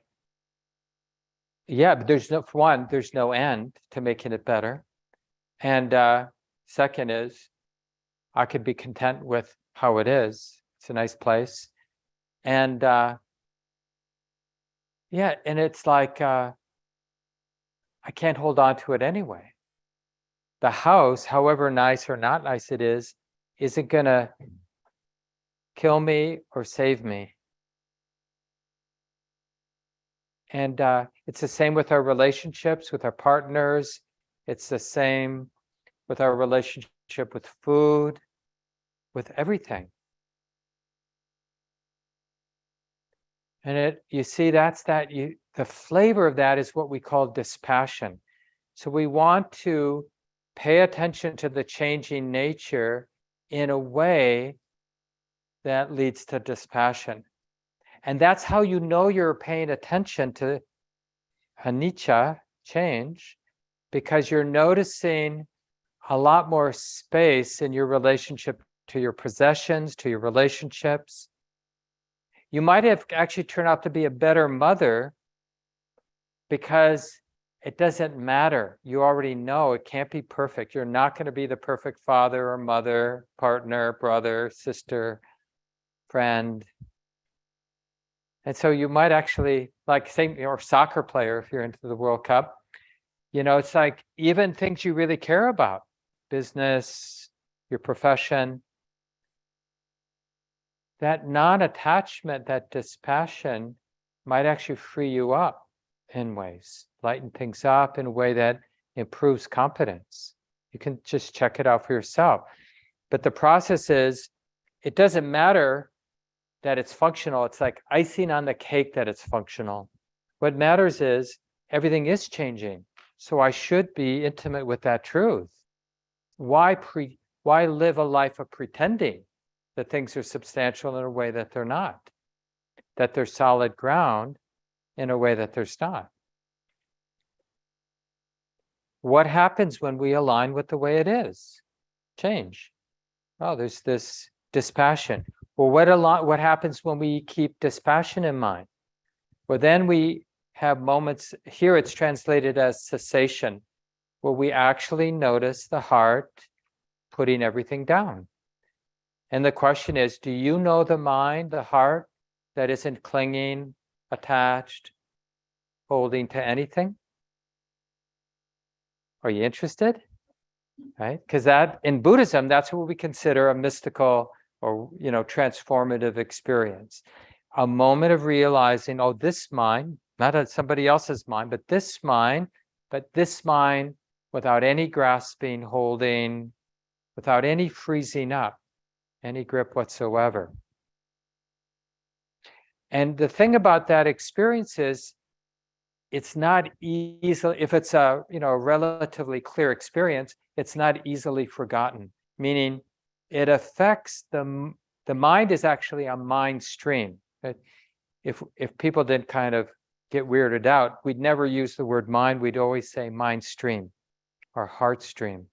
Yeah, but for one, there's no end to making it better. And second is, I could be content with how it is. It's a nice place. And yeah, and it's like, I can't hold on to it anyway. The house, however nice or not nice it is, isn't going to kill me or save me. And it's the same with our relationships, with our partners. It's the same with our relationship with food, with everything. And you see, the flavor of that is what we call dispassion. So we want to pay attention to the changing nature in a way that leads to dispassion. And that's how you know you're paying attention to anicca, change, because you're noticing a lot more space in your relationship to your possessions, to your relationships. You might have actually turned out to be a better mother because it doesn't matter. You already know it can't be perfect. You're not going to be the perfect father or mother, partner, brother, sister, friend. And so you might actually, like, same, or soccer player, if you're into the World Cup, it's like even things you really care about, business, your profession, that non-attachment, that dispassion might actually free you up in ways, lighten things up in a way that improves competence. You can just check it out for yourself. But the process is, it doesn't matter that it's functional. It's like icing on the cake that it's functional. What matters is everything is changing. So I should be intimate with that truth. Why live a life of pretending that things are substantial in a way that they're not, that they're solid ground in a way that there's not? What happens when we align with the way it is? Change. Oh, there's this dispassion. Well, what happens when we keep dispassion in mind? Well, then we have moments, here it's translated as cessation, where we actually notice the heart putting everything down. And the question is, do you know the mind, the heart, that isn't clinging, attached, holding to anything? Are you interested? Right? Because that, in Buddhism, that's what we consider a mystical or transformative experience. A moment of realizing, oh, this mind, not somebody else's mind, but this mind without any grasping, holding, without any freezing up, any grip whatsoever. And the thing about that experience is, it's not easy, if it's a relatively clear experience, it's not easily forgotten, meaning it affects the mind is actually a mind stream. If people didn't kind of get weirded out, we'd never use the word mind, we'd always say mind stream or heart stream,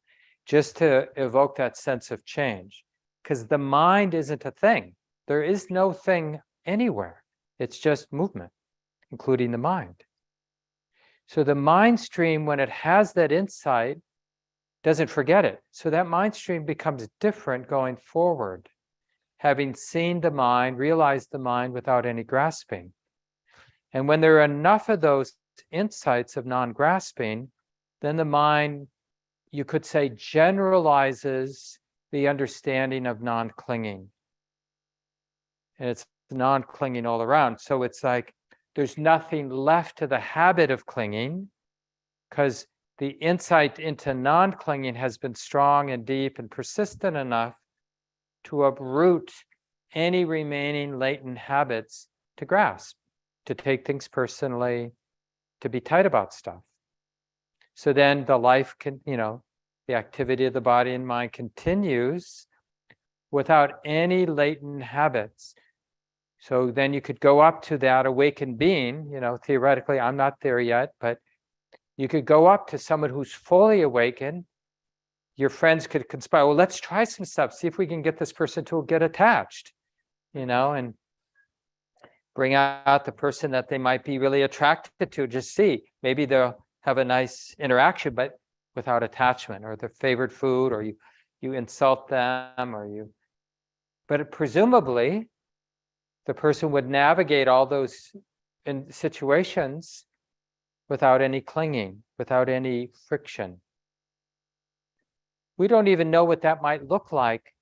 just to evoke that sense of change. Because the mind isn't a thing. There is no thing anywhere. It's just movement, including the mind. So the mind stream, when it has that insight, doesn't forget it. So that mind stream becomes different going forward, having seen the mind, realized the mind without any grasping. And when there are enough of those insights of non-grasping, then the mind, you could say, generalizes the understanding of non-clinging. And it's non-clinging all around. So it's like there's nothing left to the habit of clinging, because the insight into non-clinging has been strong and deep and persistent enough to uproot any remaining latent habits to grasp, to take things personally, to be tight about stuff. So then the life can, the activity of the body and mind continues without any latent habits. So then you could go up to that awakened being, theoretically, I'm not there yet, but you could go up to someone who's fully awakened. Your friends could conspire, well, let's try some stuff, see if we can get this person to get attached, and bring out the person that they might be really attracted to. Just see, maybe they'll have a nice interaction, but without attachment, or their favorite food, or you insult them, or you. But presumably, the person would navigate all those situations without any clinging, without any friction. We don't even know what that might look like,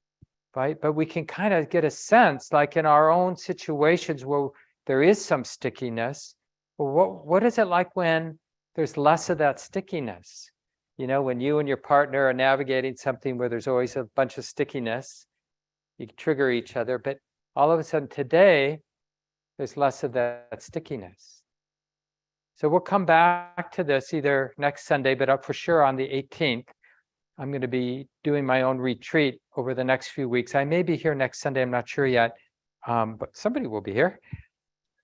right? But we can kind of get a sense, like in our own situations where there is some stickiness. Well, what is it like when there's less of that stickiness? You know, when you and your partner are navigating something where there's always a bunch of stickiness, you trigger each other, but all of a sudden today, there's less of that stickiness. So we'll come back to this either next Sunday, but for sure on the 18th, I'm going to be doing my own retreat over the next few weeks. I may be here next Sunday, I'm not sure yet, but somebody will be here.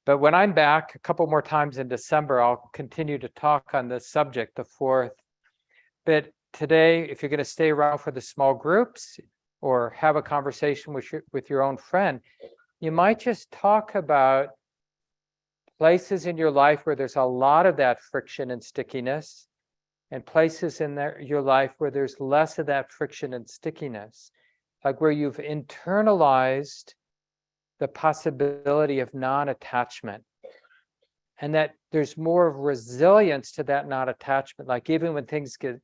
But when I'm back a couple more times in December, I'll continue to talk on this subject, the fourth. But today, if you're going to stay around for the small groups or have a conversation with your own friend, you might just talk about places in your life where there's a lot of that friction and stickiness, and places in your life where there's less of that friction and stickiness, like where you've internalized the possibility of non-attachment, and that there's more of resilience to that non-attachment. Like even when things get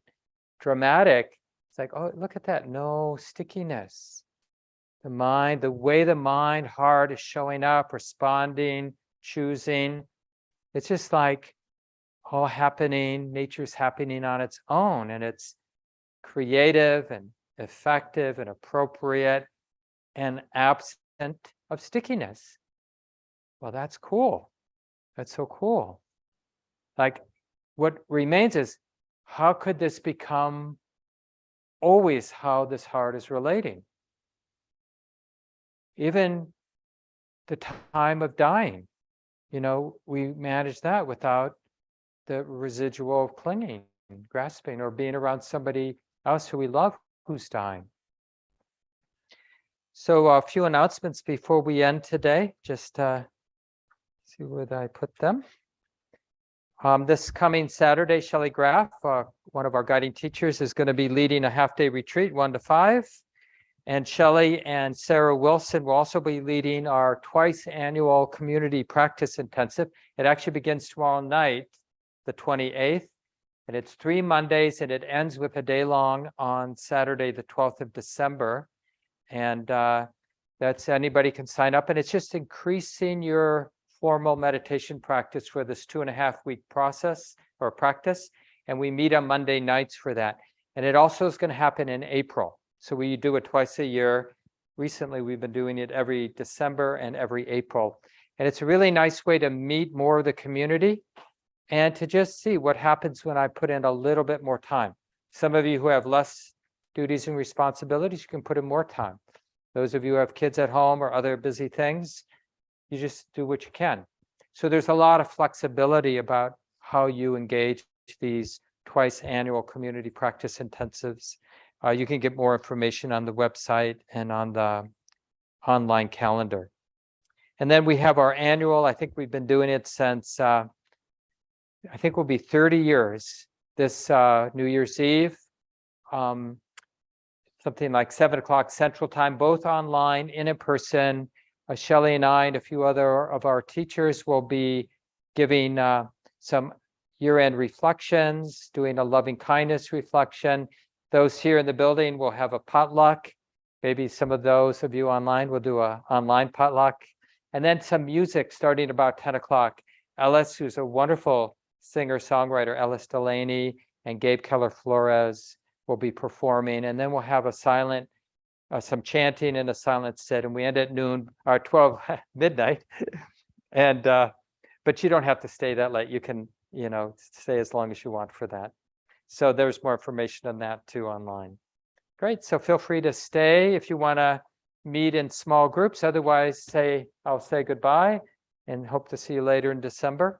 dramatic, it's like, oh, look at that, no stickiness. The mind, the way the mind, heart is showing up, responding, choosing, it's just like all happening, nature's happening on its own, and it's creative and effective and appropriate and absent of stickiness. Well, that's cool. That's so cool. Like, what remains is, how could this become always how this heart is relating? Even the time of dying, you know, we manage that without the residual of clinging, grasping, or being around somebody else who we love who's dying. So a few announcements before we end today. Just see where I put them. This coming Saturday, Shelley Graff, one of our guiding teachers, is going to be leading a half-day retreat, 1 to 5. And Shelley and Sarah Wilson will also be leading our twice annual community practice intensive. It actually begins tomorrow night, the 28th, and it's 3 Mondays, and it ends with a day long on Saturday, the 12th of December. And that's, anybody can sign up, and it's just increasing your formal meditation practice for this 2.5-week process or practice. And we meet on Monday nights for that. And it also is going to happen in April. So we do it twice a year. Recently, we've been doing it every December and every April. And it's a really nice way to meet more of the community and to just see what happens when I put in a little bit more time. Some of you who have less duties and responsibilities, you can put in more time. Those of you who have kids at home or other busy things, you just do what you can. So there's a lot of flexibility about how you engage these twice annual community practice intensives. You can get more information on the website and on the online calendar. And then we have our annual, I think we've been doing it since, I think will be 30 years, this New Year's Eve, something like 7 o'clock Central Time, both online and in person. Shelley and I and a few other of our teachers will be giving some year-end reflections, doing a loving kindness reflection. Those here in the building will have a potluck. Maybe some of those of you online will do an online potluck. And then some music starting about 10 o'clock. Ellis, who's a wonderful singer-songwriter, Ellis Delaney, and Gabe Keller-Flores will be performing. And then we'll have a silent, some chanting and a silent sit. And we end at noon, or 12 midnight. And but you don't have to stay that late. You can, you know, stay as long as you want for that. So there's more information on that too online. Great. So feel free to stay if you want to meet in small groups. Otherwise, I'll say goodbye and hope to see you later in December.